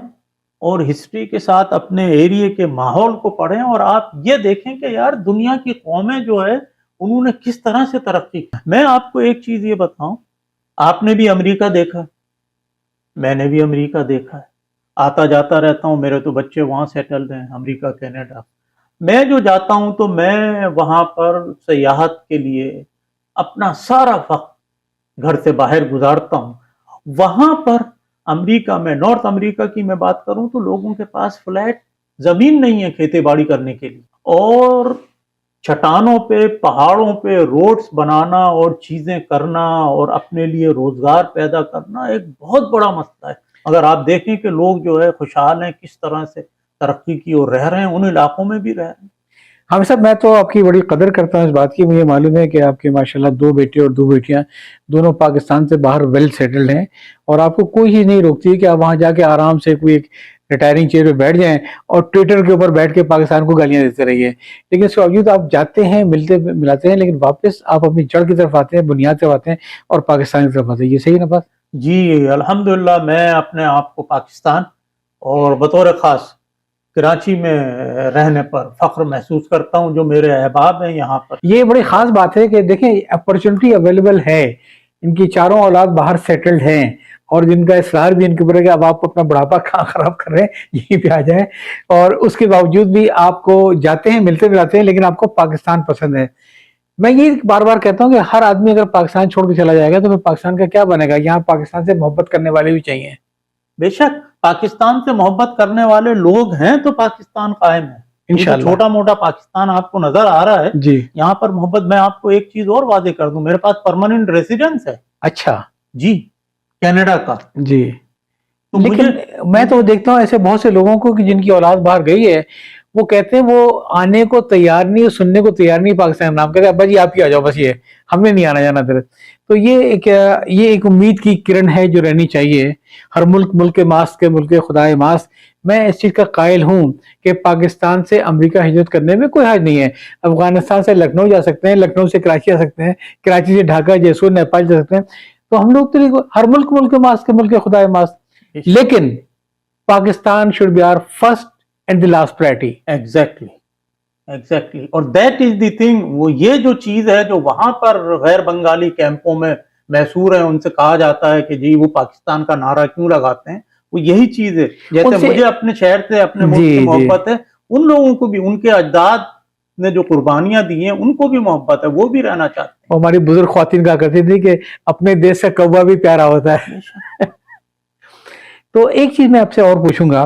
اور ہسٹری کے ساتھ اپنے ایریے کے ماحول کو پڑھیں، اور آپ یہ دیکھیں کہ یار دنیا کی قومیں جو ہے انہوں نے کس طرح سے ترقی کی۔ میں آپ کو ایک چیز یہ بتاؤں، آپ نے بھی امریکہ دیکھا، میں نے بھی امریکہ دیکھا ہے، آتا جاتا رہتا ہوں، میرے تو بچے وہاں سیٹلڈ ہیں، امریکہ، کینیڈا۔ میں جو جاتا ہوں تو میں وہاں پر سیاحت کے لیے اپنا سارا وقت گھر سے باہر گزارتا ہوں۔ وہاں پر امریکہ میں، نارتھ امریکہ کی میں بات کروں تو لوگوں کے پاس فلیٹ زمین نہیں ہے کھیتی باڑی کرنے کے لیے، اور چٹانوں پہ، پہاڑوں پہ روڈز بنانا اور چیزیں کرنا اور اپنے لیے روزگار پیدا کرنا ایک بہت بڑا مسئلہ ہے۔ اگر آپ دیکھیں کہ لوگ جو ہے خوشحال ہیں، کس طرح سے ترقی کی اور رہ رہے ہیں، ان علاقوں میں بھی رہ رہے ہیں۔ ہاں صاحب، میں تو آپ کی بڑی قدر کرتا ہوں اس بات کی، مجھے معلوم ہے کہ آپ کے ماشاءاللہ 2 بیٹے اور 2 بیٹیاں دونوں پاکستان سے باہر ویل سیٹلڈ ہیں، اور آپ کو کوئی چیز نہیں روکتی کہ آپ وہاں جا کے آرام سے کوئی ایک ریٹائرنگ چیئر پہ بیٹھ جائیں اور ٹویٹر کے اوپر بیٹھ کے پاکستان کو گالیاں دیتے رہیے، لیکن اس کے باوجود آپ جاتے ہیں، ملاتے ہیں، لیکن واپس آپ اپنی جڑ کی طرف آتے ہیں، بنیاد سے آتے ہیں اور پاکستان کی طرف آتے ہیں۔ یہ صحیح نا بات؟ جی الحمدللہ، میں اپنے آپ کو پاکستان اور بطور خاص کراچی میں رہنے پر فخر محسوس کرتا ہوں، جو میرے احباب ہیں یہاں پر۔ یہ بڑی خاص بات ہے کہ دیکھیں اپرچونٹی اویلیبل ہے، ان کی چاروں اولاد باہر سیٹلڈ ہیں، اور جن کا اصرار بھی ان کے اوپر ہے کہ اب آپ اپنا بڑھاپا کہاں خراب کر رہے ہیں، یہیں پہ آ جائیں، اور اس کے باوجود بھی آپ کو جاتے ہیں، ملتے ملاتے ہیں، لیکن آپ کو پاکستان پسند ہے۔ میں یہ بار بار کہتا ہوں کہ ہر آدمی اگر پاکستان چھوڑ کے چلا جائے گا تو پھر پاکستان کا کیا بنے گا؟ یہاں پاکستان سے محبت کرنے والے بھی چاہیے۔ بے شک پاکستان سے محبت کرنے والے لوگ ہیں تو پاکستان قائم ہے۔ یہ جو چھوٹا موٹا پاکستان آپ کو نظر آ رہا ہے، جی یہاں پر محبت، میں آپ کو ایک چیز اور واضح کر دوں، میرے پاس پرماننٹ ریزیڈنس ہے۔ اچھا جی، کینیڈا کا۔ جی، لیکن میں تو دیکھتا ہوں ایسے بہت سے لوگوں کو کہ جن کی اولاد باہر گئی ہے، وہ کہتے ہیں وہ آنے کو تیار نہیں، سننے کو تیار نہیں پاکستان نام، کہتے ہیں ابا جی آپ ہی آ جاؤ، بس یہ ہم نے نہیں آنا جانا پھر۔ تو یہ ایک امید کی کرن ہے جو رہنی چاہیے۔ ہر ملک ماست کے ملک خدائے ماست۔ میں اس چیز کا قائل ہوں کہ پاکستان سے امریکہ ہجرت کرنے میں کوئی حرج نہیں ہے، افغانستان سے لکھنؤ جا سکتے ہیں، لکھنؤ سے کراچی آ سکتے ہیں، کراچی سے ڈھاکہ، جیسور، نیپال جا سکتے ہیں، تو ہم لوگ تو ہر ملک ماست کے ملک خدائے ماست، لیکن Pakistan should be our first and the last priority۔ Exactly, اور دیٹ از دی تھنگ، وہ یہ جو چیز ہے جو وہاں پر غیر بنگالی کیمپوں میں محصور ہے، ان سے کہا جاتا ہے کہ جی وہ پاکستان کا نعرہ کیوں لگاتے ہیں، وہ یہی چیز ہے۔ جیسے مجھے اپنے شہر سے، اپنے ملک سے محبت ہے، ان لوگوں کو بھی ان کے اجداد نے جو قربانیاں دی ہیں ان کو بھی محبت ہے، وہ بھی رہنا چاہتے ہیں۔ ہماری بزرگ خواتین کہا کرتی تھی کہ اپنے دیش سے کوا بھی پیارا ہوتا ہے۔ تو ایک چیز میں آپ سے اور پوچھوں گا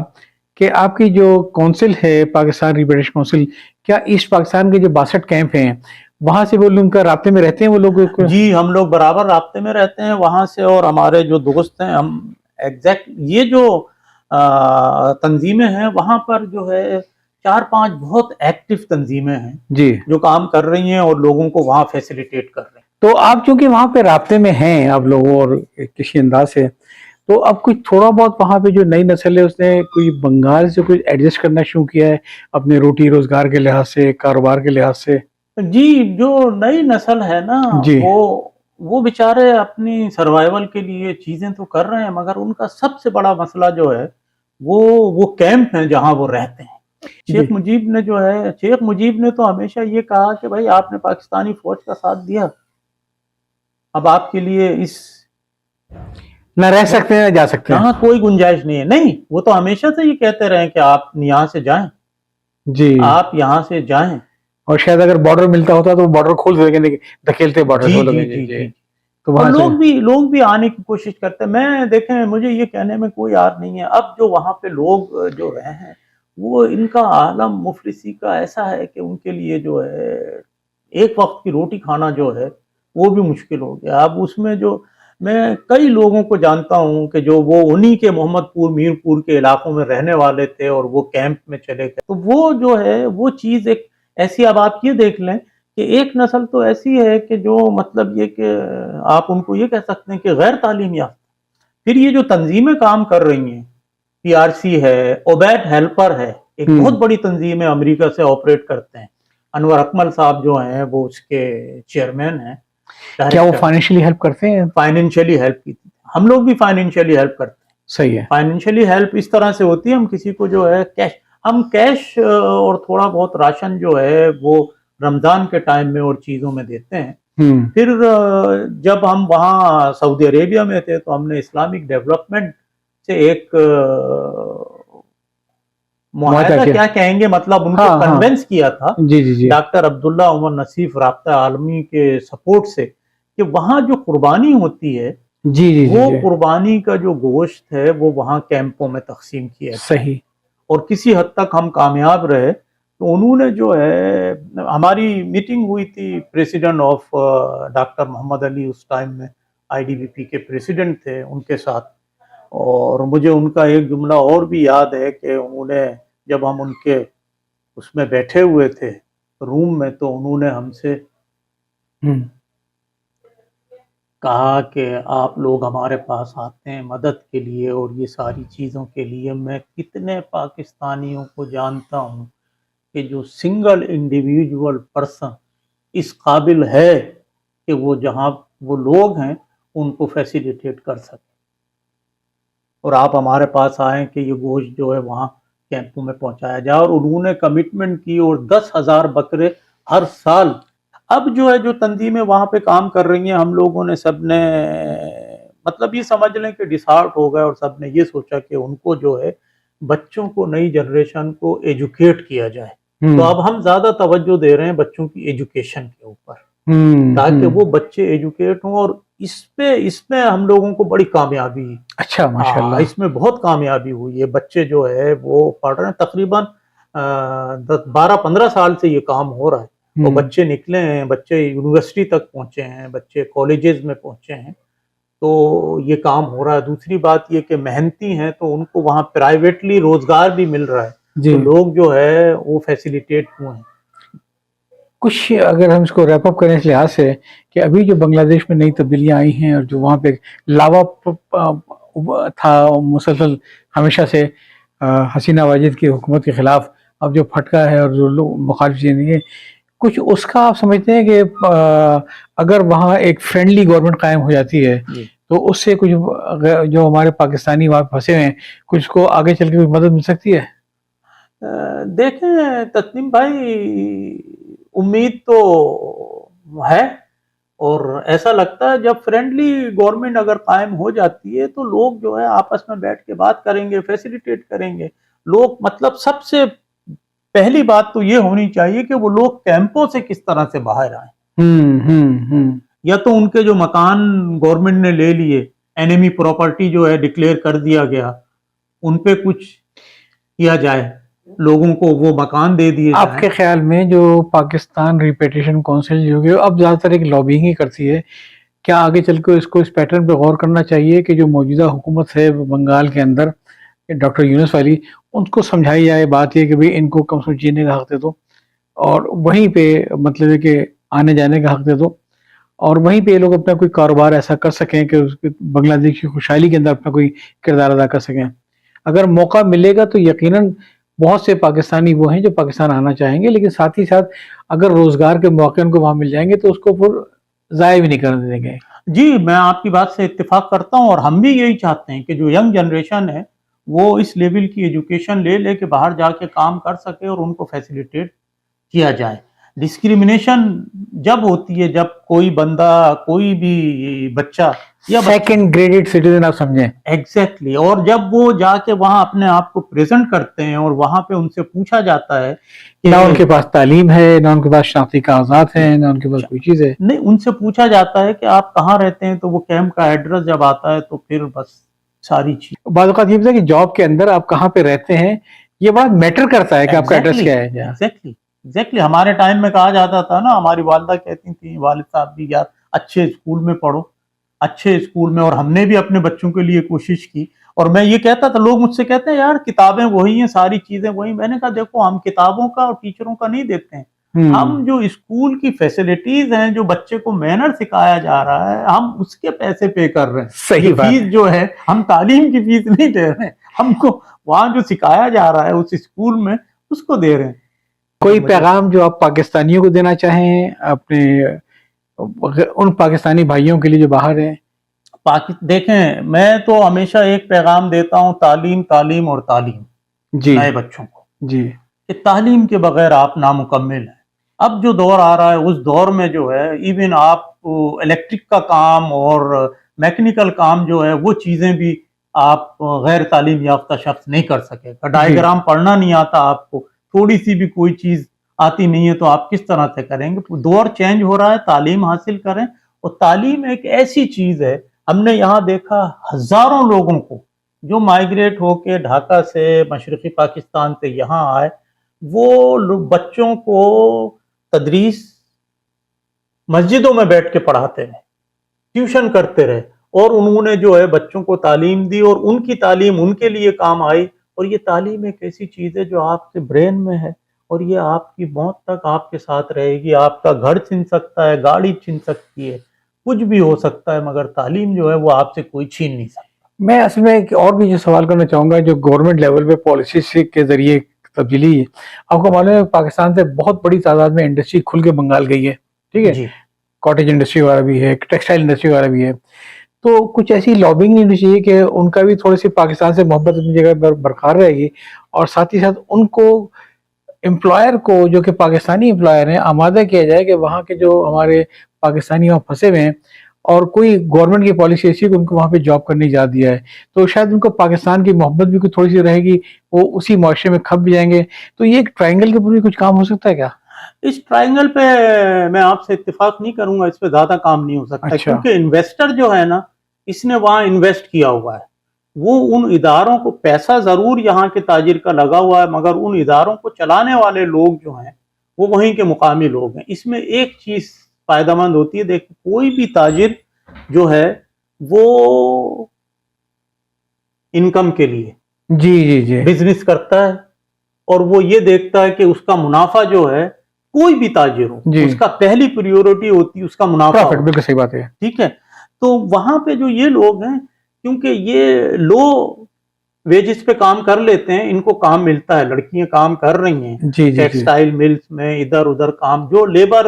کہ آپ کی جو کونسل ہے پاکستان ریبریشن کونسل، کیا ایسٹ پاکستان کے جو 62 کیمپ ہیں وہاں سے وہ لوگ کا رابطے میں رہتے ہیں وہ لوگ؟ جی ہم لوگ برابر رابطے میں رہتے ہیں وہاں سے، اور ہمارے جو دوست ہیں ہم ایگزیکٹ یہ جو تنظیمیں ہیں وہاں پر جو ہے 4-5 بہت ایکٹیو تنظیمیں ہیں جی، جو کام کر رہی ہیں اور لوگوں کو وہاں فیسیلیٹیٹ کر رہے ہیں۔ تو آپ چونکہ وہاں پہ رابطے میں ہیں آپ لوگوں اور کسی انداز سے، تو اب کچھ تھوڑا بہت وہاں پہ جو نئی نسل ہے اس نے کوئی بنگال سے کچھ ایڈجسٹ کرنا شروع کیا ہے اپنے روٹی روزگار کے لحاظ سے، کاروبار کے لحاظ سے؟ جی جو نئی نسل ہے نا جی، وہ بیچارے اپنی سروائیول کے لیے چیزیں تو کر رہے ہیں، مگر ان کا سب سے بڑا مسئلہ جو ہے وہ کیمپ ہیں جہاں وہ رہتے ہیں۔ شیخ مجیب نے تو ہمیشہ یہ کہا کہ بھائی آپ نے پاکستانی فوج کا ساتھ دیا، اب آپ کے لیے اس نہ رہ سکتے ہیں نہ جا سکتے ہیں۔ یہاں کوئی گنجائش نہیں ہے۔ نہیں، وہ تو ہمیشہ سے یہ کہتے رہے کہ آپ یہاں سے جائیں، جی، آپ یہاں سے جائیں۔ اور شاید اگر بارڈر ملتا ہوتا تو بارڈر کھول دیتے، دھکیلتے بارڈر جی کھول جی دیتے، جی جی، جی تو اور وہاں سے لوگ بھی آنے کی کوشش کرتے ہیں۔ میں دیکھیں مجھے یہ کہنے میں کوئی یار نہیں ہے، اب جو وہاں پہ لوگ جو رہے ہیں وہ ان کا عالم مفلسی کا ایسا ہے کہ ان کے لیے جو ہے ایک وقت کی روٹی کھانا جو ہے وہ بھی مشکل ہو گیا۔ اب اس میں جو میں کئی لوگوں کو جانتا ہوں کہ جو وہ انہی کے محمد پور میر پور کے علاقوں میں رہنے والے تھے اور وہ کیمپ میں چلے گئے، تو وہ جو ہے وہ چیز ایک ایسی، اب آپ یہ دیکھ لیں کہ ایک نسل تو ایسی ہے کہ جو مطلب یہ کہ آپ ان کو یہ کہہ سکتے ہیں کہ غیر تعلیم یافتہ۔ پھر یہ جو تنظیمیں کام کر رہی ہیں، پی آر سی ہے، اوبیٹ ہیلپر ہے، ایک بہت بڑی تنظیم ہے، امریکہ سے آپریٹ کرتے ہیں، انور اکمل صاحب جو ہیں وہ اس کے چیئرمین ہیں۔ کیا وہ فائنینشلی ہیلپ کرتے ہیں؟ فائنینشلی ہیلپ کی تھی، ہم لوگ بھی فائنینشلی ہیلپ کرتے ہیں۔ صحیح ہے۔ فائنینشلی ہیلپ اس طرح سے ہوتی ہے، ہم کسی کو جو ہے کیش اور تھوڑا بہت راشن جو ہے وہ رمضان کے ٹائم میں اور چیزوں میں دیتے ہیں۔ پھر جب ہم وہاں سعودی عربیہ میں تھے تو ہم نے اسلامک ڈیولپمنٹ سے ایک معاہدہ کیا کہیں گے، مطلب ان کو کنونس کیا تھا ڈاکٹر عبداللہ عمر نصیف رابطہ عالمی کے سپورٹ سے، کہ وہاں جو قربانی ہوتی ہے وہ قربانی کا جو گوشت ہے وہ وہاں کیمپوں میں تقسیم کیا ہے۔ صحیح۔ اور کسی حد تک ہم کامیاب رہے، تو انہوں نے جو ہے ہماری میٹنگ ہوئی تھی president of doctor Muhammad Ali, اس ٹائم میں آئی ڈی بی پی کے پریزیڈنٹ تھے، ان کے ساتھ، اور مجھے ان کا ایک جملہ اور بھی یاد ہے کہ انہوں نے جب ہم ان کے اس میں بیٹھے ہوئے تھے روم میں، تو انہوں نے ہم سے کہا کہ آپ لوگ ہمارے پاس آتے ہیں مدد کے لیے اور یہ ساری چیزوں کے لیے، میں کتنے پاکستانیوں کو جانتا ہوں کہ جو سنگل انڈیویجول پرسن اس قابل ہے کہ وہ جہاں وہ لوگ ہیں ان کو فیسیلیٹیٹ کر سکے، اور آپ ہمارے پاس آئیں کہ یہ گوشت جو ہے وہاں کیمپوں میں پہنچایا جائے۔ اور انہوں نے کمٹمنٹ کی، اور 10,000 بکرے ہر سال۔ اب جو ہے جو تنظیمیں وہاں پہ کام کر رہی ہیں، ہم لوگوں نے سب نے مطلب یہ سمجھ لیں کہ ڈسہارٹ ہو گئے، اور سب نے یہ سوچا کہ ان کو جو ہے بچوں کو، نئی جنریشن کو ایجوکیٹ کیا جائے۔ تو اب ہم زیادہ توجہ دے رہے ہیں بچوں کی ایجوکیشن کے اوپر، تاکہ وہ بچے ایجوکیٹ ہوں، اور اس میں ہم لوگوں کو بڑی کامیابی، اچھا ماشاءاللہ، اس میں بہت کامیابی ہوئی ہے۔ بچے جو ہے وہ پڑھ رہے ہیں، تقریباً 12-15 سال سے یہ کام ہو رہا ہے، اور بچے نکلے ہیں، بچے یونیورسٹی تک پہنچے ہیں، بچے کالجز میں پہنچے ہیں، تو یہ کام ہو رہا ہے۔ دوسری بات یہ کہ محنتی ہیں تو ان کو وہاں پرائیویٹلی روزگار بھی مل رہا ہے، تو لوگ جو ہے وہ فیسیلیٹیٹ ہوئے ہیں۔ کچھ اگر ہم اس کو ریپ اپ کریں اس لحاظ سے کہ ابھی جو بنگلہ دیش میں نئی تبدیلیاں آئی ہیں، اور جو وہاں پہ لاوا تھا مسلسل ہمیشہ سے حسینہ واجد کی حکومت کے خلاف، اب جو پھٹکا ہے اور جو لوگ مخالف چیزیں ہیں، کچھ اس کا آپ سمجھتے ہیں کہ اگر وہاں ایک فرینڈلی گورنمنٹ قائم ہو جاتی ہے تو اس سے کچھ جو ہمارے پاکستانی وہاں پھنسے ہوئے ہیں کچھ کو آگے چل کے کچھ مدد مل سکتی ہے؟ دیکھیں تسنیم بھائی، امید تو ہے، اور ایسا لگتا ہے جب فرینڈلی گورنمنٹ اگر قائم ہو جاتی ہے تو لوگ جو ہے آپس میں بیٹھ کے بات کریں گے، فیسیلیٹیٹ کریں گے لوگ۔ مطلب سب سے پہلی بات تو یہ ہونی چاہیے کہ وہ لوگ کیمپوں سے کس طرح سے باہر آئیں۔ یا تو ان کے جو مکان گورنمنٹ نے لے لیے، اینیمی پراپرٹی جو ہے ڈکلیئر کر دیا گیا، ان پہ کچھ کیا جائے, لوگوں کو وہ مکان دے دیے آپ جائیں. کے خیال میں جو پاکستان ریپیٹیشن کونسل جو ہے اب زیادہ تر ایک لابینگ ہی کرتی ہے, کیا آگے چل کے اس کو اس پیٹرن پہ غور کرنا چاہیے کہ جو موجودہ حکومت ہے بنگال کے اندر ڈاکٹر یونس والی, ان کو سمجھائی جائے بات یہ کہ بھئی ان کو کم سے کم جینے کا حق دے دو, اور وہیں پہ مطلب ہے کہ آنے جانے کا حق دے دو, اور وہیں پہ یہ لوگ اپنا کوئی کاروبار ایسا کر سکیں کہ اس بنگلہ دیش کی خوشحالی کے اندر اپنا کوئی کردار ادا کر سکیں. اگر موقع ملے گا تو یقیناً بہت سے پاکستانی وہ ہیں جو پاکستان آنا چاہیں گے, لیکن ساتھ ہی ساتھ اگر روزگار کے موقع ان کو وہاں مل جائیں گے تو اس کو پھر ضائع بھی نہیں کرنے دیں گے. جی, میں آپ کی بات سے اتفاق کرتا ہوں, اور ہم بھی یہی چاہتے ہیں کہ جو ینگ جنریشن ہے وہ اس لیول کی ایجوکیشن لے لے کے باہر جا کے کام کر سکے اور ان کو فیسیلیٹیٹ کیا جائے. ڈسکریمنیشن جب ہوتی ہے جب کوئی بندہ, کوئی بھی بچہ یا سیکنڈ گریڈڈ سٹیزن آپ سمجھیں. ایگزیکٹلی, اور جب وہ جا کے وہاں اپنے آپ کو پریزنٹ کرتے ہیں اور وہاں پہ ان سے پوچھا جاتا ہے نہ ان کے پاس تعلیم ہے, نہ ان کے پاس شناختی کاغذات ہیں, نہ ان کے پاس کوئی چیز ہے. نہیں, ان سے پوچھا جاتا ہے کہ آپ کہاں رہتے ہیں, تو وہ کیمپ کا ایڈریس جب آتا ہے تو پھر بس ساری چیز. بعض اوقات یہ بھی کہ جاب کے اندر آپ کہاں پہ رہتے ہیں یہ بات میٹر کرتا ہے کہ آپ کا ایڈریس کیا ہے. ایگزیکٹلی ہمارے ٹائم میں کہا جاتا تھا نا, ہماری والدہ کہتی تھیں, والد صاحب بھی, یار اچھے اسکول میں پڑھو, اچھے اسکول میں. اور ہم نے بھی اپنے بچوں کے لیے کوشش کی, اور میں یہ کہتا تھا, لوگ مجھ سے کہتے ہیں یار کتابیں وہی ہیں, ساری چیزیں وہی. میں نے کہا دیکھو, ہم کتابوں کا اور ٹیچروں کا نہیں دیتے ہیں, ہم جو اسکول کی فیسلٹیز ہیں, جو بچے کو مینر سکھایا جا رہا ہے, ہم اس کے پیسے پے کر رہے ہیں. صحیح بات. فیس جو ہے, ہم تعلیم کی فیس نہیں دے رہے ہیں, ہم کو وہاں جو سکھایا جا رہا ہے اس اسکول میں اس کو دے رہے ہیں. کوئی پیغام جو آپ پاکستانیوں کو دینا چاہیں اپنے ان پاکستانی بھائیوں کے لیے جو باہر ہیں؟ دیکھیں, میں تو ہمیشہ ایک پیغام دیتا ہوں, تعلیم تعلیم اور تعلیم. جی, نئے بچوں کو جی, کہ تعلیم کے بغیر آپ نامکمل ہیں. اب جو دور آ رہا ہے اس دور میں جو ہے ایون آپ الیکٹرک کا کام اور میکینیکل کام جو ہے وہ چیزیں بھی آپ غیر تعلیم یافتہ شخص نہیں کر سکے. ڈائیگرام پڑھنا نہیں آتا آپ کو, تھوڑی سی بھی کوئی چیز آتی نہیں ہے تو آپ کس طرح سے کریں گے. دور چینج ہو رہا ہے, تعلیم حاصل کریں. اور تعلیم ایک ایسی چیز ہے, ہم نے یہاں دیکھا ہزاروں لوگوں کو جو مائیگریٹ ہو کے ڈھاکہ سے, مشرقی پاکستان سے یہاں آئے, وہ بچوں کو تدریس مسجدوں میں بیٹھ کے پڑھاتے رہے, ٹیوشن کرتے رہے, اور انہوں نے جو ہے بچوں کو تعلیم دی, اور ان کی تعلیم ان کے لیے کام آئی. اور یہ تعلیم ایک ایسی چیز ہے جو آپ کے برین میں ہے, اور یہ آپ کی موت تک آپ کے ساتھ رہے گی. آپ کا گھر چھن سکتا ہے, گاڑی چھن سکتی ہے, کچھ بھی ہو سکتا ہے, مگر تعلیم جو ہے وہ آپ سے کوئی چھین نہیں سکتا. میں اصل میں ایک اور بھی جو سوال کرنا چاہوں گا, جو گورنمنٹ لیول پہ پالیسیز کے ذریعے تبدیلی ہے. آپ کو معلوم ہے پاکستان سے بہت بڑی تعداد میں انڈسٹری کھل کے بنگال گئی ہے, ٹھیک ہے, کاٹیج انڈسٹری وغیرہ بھی ہے, ٹیکسٹائل انڈسٹری وغیرہ بھی ہے. تو کچھ ایسی لابنگ نہیں ہونی چاہیے کہ ان کا بھی تھوڑی سی پاکستان سے محبت اپنی جگہ برقرار رہے گی, اور ساتھ ہی ساتھ ان کو امپلائر کو جو کہ پاکستانی امپلائر ہیں آمادہ کیا جائے کہ وہاں کے جو ہمارے پاکستانی وہاں پھنسے ہوئے ہیں, اور کوئی گورنمنٹ کی پالیسی ایسی ہے کہ ان کو وہاں پہ جاب کرنے اجازت دیا ہے, تو شاید ان کو پاکستان کی محبت بھی کوئی تھوڑی سی رہے گی, وہ اسی معاشرے میں کھپ بھی جائیں گے. تو یہ ایک ٹرائنگل کے اوپر بھی کچھ کام ہو سکتا ہے کیا؟ اس ٹرائنگل پہ میں آپ سے اتفاق نہیں کروں گا, اس پہ زیادہ کام نہیں ہو سکتا. کیونکہ انویسٹر جو ہے نا, اس نے وہاں انویسٹ کیا ہوا ہے, وہ ان اداروں کو, پیسہ ضرور یہاں کے تاجر کا لگا ہوا ہے, مگر ان اداروں کو چلانے والے لوگ جو ہیں وہ وہیں کے مقامی لوگ ہیں. اس میں ایک چیز فائدہ مند ہوتی ہے, دیکھ کوئی بھی تاجر جو ہے وہ انکم کے لیے جی بزنس کرتا ہے, اور وہ یہ دیکھتا ہے کہ اس کا منافع جو ہے, کوئی بھی تاجر ہو, اس کا پہلی پریورٹی ہوتی ہے اس کا منافع. بالکل صحیح بات ہے, ٹھیک ہے. تو وہاں پہ جو یہ لوگ ہیں, کیونکہ یہ لو ویجز پہ کام کر لیتے ہیں, ان کو کام ملتا ہے, لڑکیاں کام کر رہی ہیں ٹیکسٹائل ملز میں, ادھر ادھر کام, جو لیبر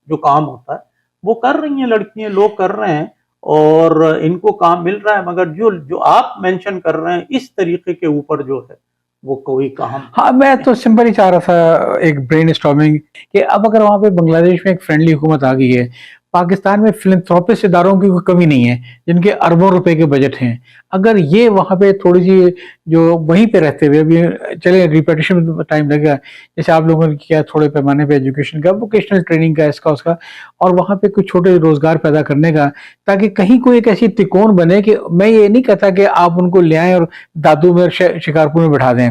جو کام ہوتا ہے وہ کر رہی ہیں لڑکیاں, لوگ کر رہے ہیں, اور ان کو کام مل رہا ہے. مگر جو آپ مینشن کر رہے ہیں اس طریقے کے اوپر جو ہے وہ کوئی کام. ہاں, میں تو سمپل ہی چاہ رہا تھا ایک برین اسٹارمنگ کہ اب اگر وہاں پہ بنگلہ دیش میں ایک فرینڈلی حکومت آ گئی ہے, پاکستان میں فلنتھروپسٹ اداروں کی کوئی کمی نہیں ہے جن کے اربوں روپے کے بجٹ ہیں, اگر یہ وہاں پہ تھوڑی سی جو وہیں پہ رہتے ہوئے, ابھی چلے ریپیٹیشن میں ٹائم لگے گا, جیسے آپ لوگوں نے کیا تھوڑے پیمانے پہ ایجوکیشن کا, ووکیشنل ٹریننگ کا, اس کا, اور وہاں پہ کچھ چھوٹے روزگار پیدا کرنے کا, تاکہ کہیں کوئی ایک ایسی تکون بنے کہ میں یہ نہیں کہتا کہ آپ ان کو لے آئیں اور دادو میں شکارپور میں بٹھا دیں,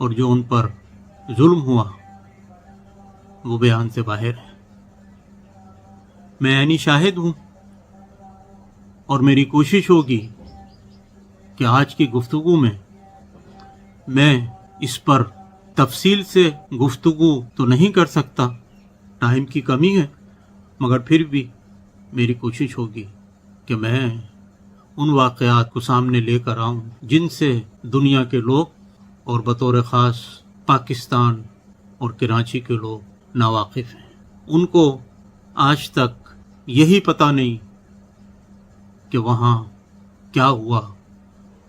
اور جو ان پر ظلم ہوا وہ بیان سے باہر ہے۔ میں عینی شاہد ہوں اور میری کوشش ہوگی کہ آج کی گفتگو میں اس پر تفصیل سے گفتگو تو نہیں کر سکتا، ٹائم کی کمی ہے، مگر پھر بھی میری کوشش ہوگی کہ میں ان واقعات کو سامنے لے کر آؤں جن سے دنیا کے لوگ اور بطور خاص پاکستان اور کراچی کے لوگ ناواقف ہیں۔ ان کو آج تک یہی پتہ نہیں کہ وہاں کیا ہوا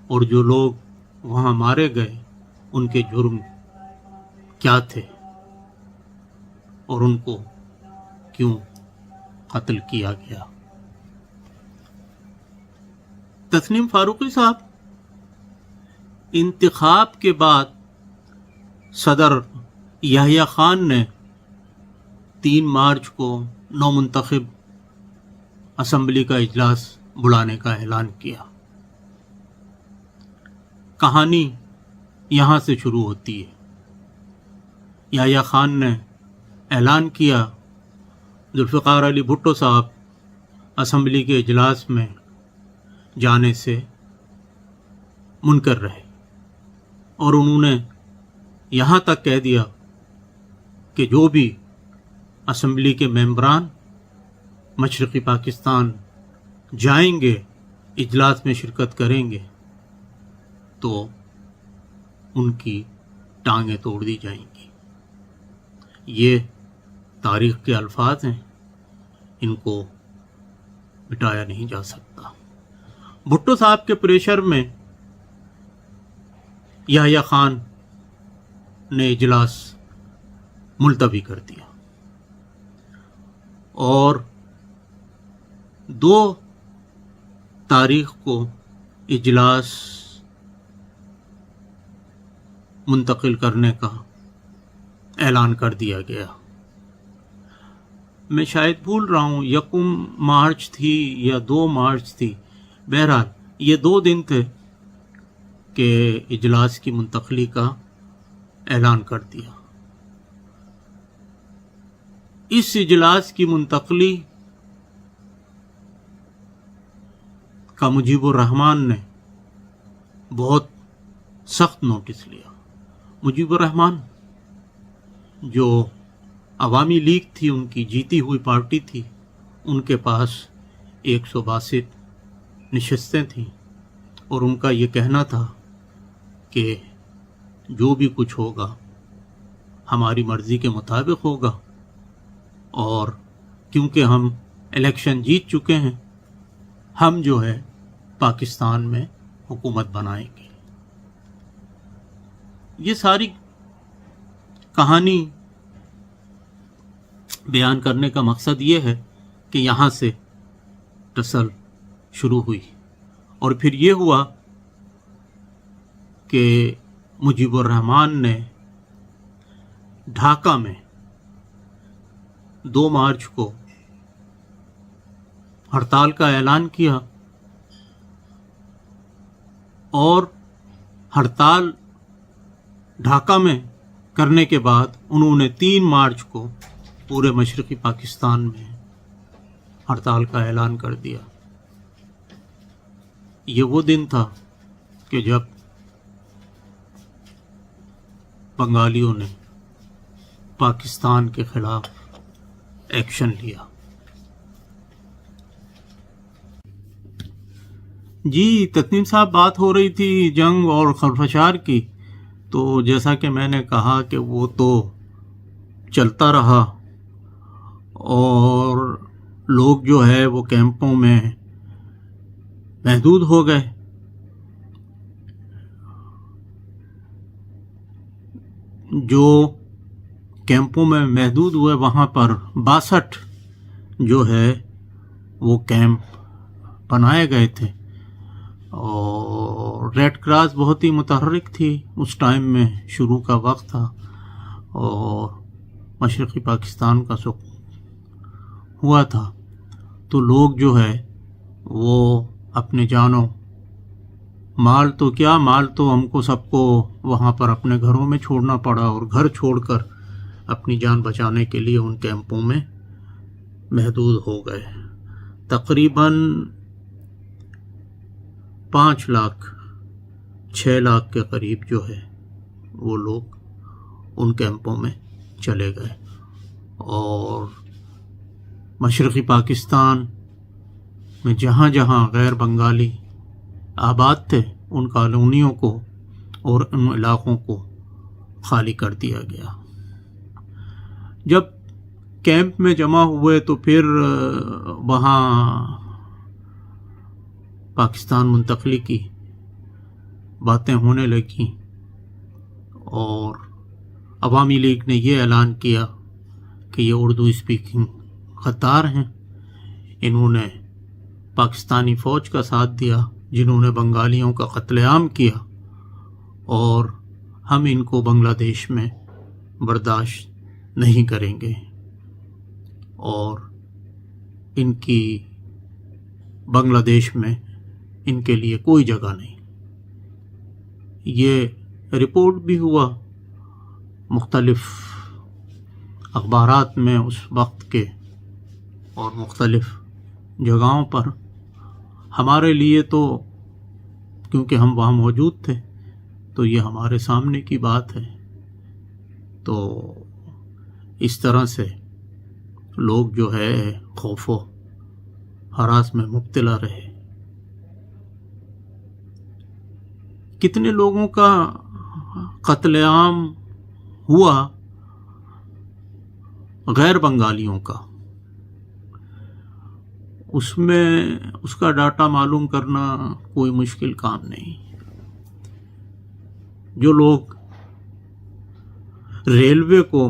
اور جو لوگ وہاں مارے گئے ان کے جرم کیا تھے اور ان کو کیوں قتل کیا گیا۔ تسنیم فاروقی صاحب انتخاب کے بعد صدر یحییٰ خان نے 3 مارچ کو نومنتخب اسمبلی کا اجلاس بلانے کا اعلان کیا۔ کہانی یہاں سے شروع ہوتی ہے۔ یحییٰ خان نے اعلان کیا، ذوالفقار علی بھٹو صاحب اسمبلی کے اجلاس میں جانے سے منکر رہے اور انہوں نے یہاں تک کہہ دیا کہ جو بھی اسمبلی کے ممبران مشرقی پاکستان جائیں گے، اجلاس میں شرکت کریں گے تو ان کی ٹانگیں توڑ دی جائیں گی۔ یہ تاریخ کے الفاظ ہیں، ان کو مٹایا نہیں جا سکتا۔ بھٹو صاحب کے پریشر میں یحییٰ خان نے اجلاس ملتوی کر دیا اور 2 تاریخ کو اجلاس منتقل کرنے کا اعلان کر دیا گیا۔ میں شاید بھول رہا ہوں، 1 مارچ تھی یا 2 مارچ تھی، بہرحال یہ 2 دن تھے کہ اجلاس کی منتقلی کا اعلان کر دیا۔ اس اجلاس کی منتقلی کا مجیب الرحمان نے بہت سخت نوٹس لیا۔ مجیب الرحمان جو عوامی لیگ تھی، ان کی جیتی ہوئی پارٹی تھی، ان کے پاس 162 نشستیں تھیں اور ان کا یہ کہنا تھا کہ جو بھی کچھ ہوگا ہماری مرضی کے مطابق ہوگا، اور کیونکہ ہم الیکشن جیت چکے ہیں، ہم جو ہے پاکستان میں حکومت بنائیں گے۔ یہ ساری کہانی بیان کرنے کا مقصد یہ ہے کہ یہاں سے ٹسل شروع ہوئی اور پھر یہ ہوا کہ مجیب الرحمان نے ڈھاکہ میں 2 مارچ کو ہڑتال کا اعلان کیا اور ہڑتال ڈھاکہ میں کرنے کے بعد انہوں نے 3 مارچ کو پورے مشرقی پاکستان میں ہڑتال کا اعلان کر دیا۔ یہ وہ دن تھا کہ جب بنگالیوں نے پاکستان کے خلاف ایکشن لیا۔ جی تسنیم صاحب، بات ہو رہی تھی جنگ اور خلفشار کی، تو جیسا کہ میں نے کہا کہ وہ تو چلتا رہا اور لوگ جو ہے وہ کیمپوں میں محدود ہو گئے۔ جو کیمپوں میں محدود ہوئے وہاں پر 62 جو ہے وہ کیمپ بنائے گئے تھے، اور ریڈ کراس بہت ہی متحرک تھی اس ٹائم میں، شروع کا وقت تھا اور مشرقی پاکستان کا سکون ہوا تھا، تو لوگ جو ہے وہ اپنے جان و مال تو کیا، مال تو ہم کو سب کو وہاں پر اپنے گھروں میں چھوڑنا پڑا، اور گھر چھوڑ کر اپنی جان بچانے کے لیے ان کیمپوں میں محدود ہو گئے۔ تقریباً 5 لاکھ 6 لاکھ کے قریب جو ہے وہ لوگ ان کیمپوں میں چلے گئے، اور مشرقی پاکستان میں جہاں جہاں غیر بنگالی آباد تھے ان کالونیوں کو اور ان علاقوں کو خالی کر دیا گیا۔ جب کیمپ میں جمع ہوئے تو پھر وہاں پاکستان منتقلی کی باتیں ہونے لگیں، اور عوامی لیگ نے یہ اعلان کیا کہ یہ اردو اسپیکنگ غدار ہیں، انہوں نے پاکستانی فوج کا ساتھ دیا جنہوں نے بنگالیوں کا قتل عام کیا، اور ہم ان کو بنگلہ دیش میں برداشت نہیں کریں گے، اور ان کی بنگلہ دیش میں ان کے لیے کوئی جگہ نہیں۔ یہ رپورٹ بھی ہوا مختلف اخبارات میں اس وقت کے اور مختلف جگہوں پر۔ ہمارے لیے تو کیونکہ ہم وہاں موجود تھے تو یہ ہمارے سامنے کی بات ہے، تو اس طرح سے لوگ جو ہے خوف و ہراس میں مبتلا رہے۔ کتنے لوگوں کا قتل عام ہوا غیر بنگالیوں کا، اس میں اس کا ڈاٹا معلوم کرنا کوئی مشکل کام نہیں۔ جو لوگ ریلوے کو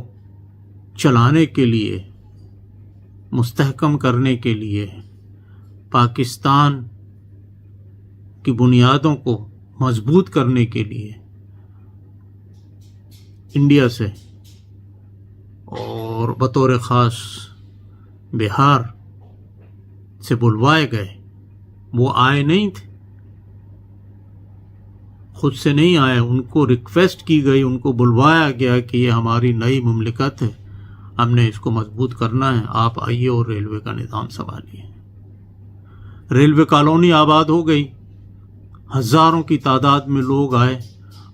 چلانے کے لیے، مستحکم کرنے کے لیے، پاکستان کی بنیادوں کو مضبوط کرنے کے لیے انڈیا سے اور بطور خاص بہار سے بلوائے گئے، وہ آئے نہیں تھے، خود سے نہیں آئے، ان کو ریکویسٹ کی گئی، ان کو بلوایا گیا کہ یہ ہماری نئی مملکت ہے، ہم نے اس کو مضبوط کرنا ہے، آپ آئیے اور ریلوے کا نظام سنبھالیے۔ ریلوے کالونی آباد ہو گئی، ہزاروں کی تعداد میں لوگ آئے،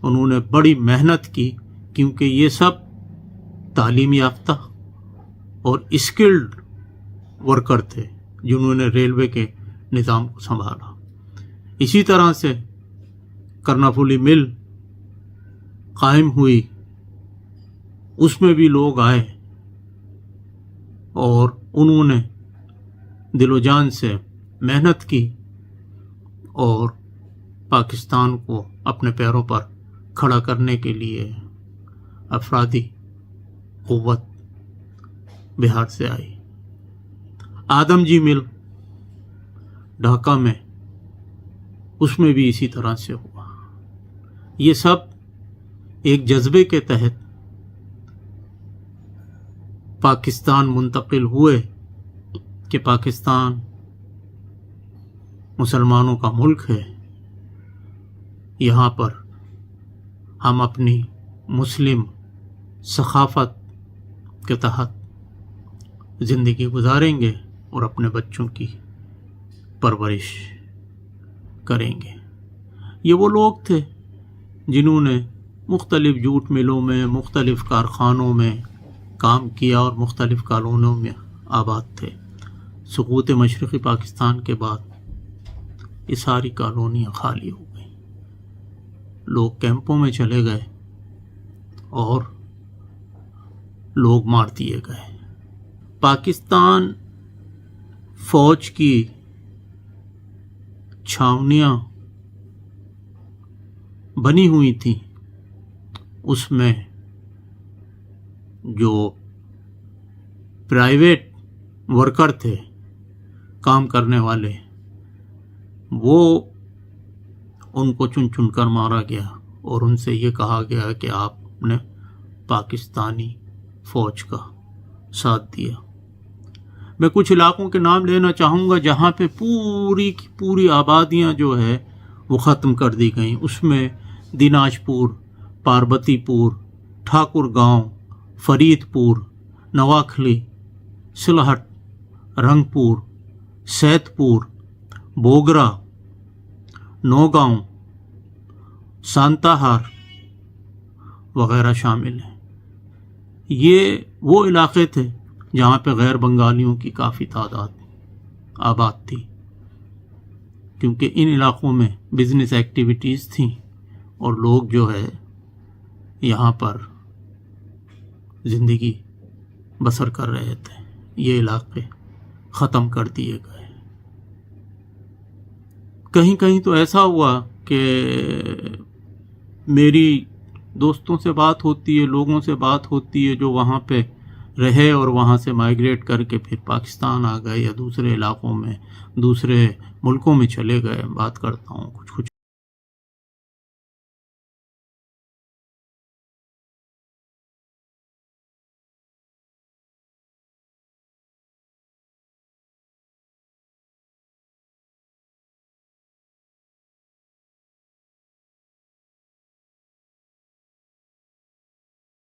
انہوں نے بڑی محنت کی، کیونکہ یہ سب تعلیم یافتہ اور اسکلڈ ورکر تھے جنہوں نے ریلوے کے نظام کو سنبھالا۔ اسی طرح سے کرنافولی مل قائم ہوئی، اس میں بھی لوگ آئے اور انہوں نے دل و جان سے محنت کی اور پاکستان کو اپنے پیروں پر کھڑا کرنے کے لیے افرادی قوت بہار سے آئی۔ آدم جی مل ڈھاکہ میں، اس میں بھی اسی طرح سے ہوا۔ یہ سب ایک جذبے کے تحت پاکستان منتقل ہوئے کہ پاکستان مسلمانوں کا ملک ہے، یہاں پر ہم اپنی مسلم ثقافت کے تحت زندگی گزاریں گے اور اپنے بچوں کی پرورش کریں گے۔ یہ وہ لوگ تھے جنہوں نے مختلف جوٹ ملوں میں، مختلف کارخانوں میں کام کیا اور مختلف کالونیوں میں آباد تھے۔ سقوط مشرقی پاکستان کے بعد یہ ساری کالونیاں خالی ہو گئیں، لوگ کیمپوں میں چلے گئے اور لوگ مار دیے گئے۔ پاکستان فوج کی چھاونیاں بنی ہوئی تھیں، اس میں جو پرائیویٹ ورکر تھے، کام کرنے والے، وہ ان کو چن چن کر مارا گیا اور ان سے یہ کہا گیا کہ آپ نے پاکستانی فوج کا ساتھ دیا۔ میں کچھ علاقوں کے نام لینا چاہوں گا جہاں پہ پوری کی پوری آبادیاں جو ہے وہ ختم کر دی گئیں. اس میں دیناج پور، پاربتی پور، ٹھاکر گاؤں، فرید پور، نواکھلی، سلہٹ، رنگ پور، سیت پور، بوگرا، نوگاؤں، سانتاہار وغیرہ شامل ہیں. یہ وہ علاقے تھے جہاں پہ غیر بنگالیوں کی کافی تعداد آباد تھی، کیونکہ ان علاقوں میں بزنس ایکٹیویٹیز تھیں اور لوگ جو ہے یہاں پر زندگی بسر کر رہے تھے. یہ علاقے ختم کر دیے گئے. کہیں کہیں تو ایسا ہوا کہ میری دوستوں سے بات ہوتی ہے، لوگوں سے بات ہوتی ہے جو وہاں پہ رہے اور وہاں سے مائیگریٹ کر کے پھر پاکستان آ گئے یا دوسرے علاقوں میں، دوسرے ملکوں میں چلے گئے. بات کرتا ہوں کچھ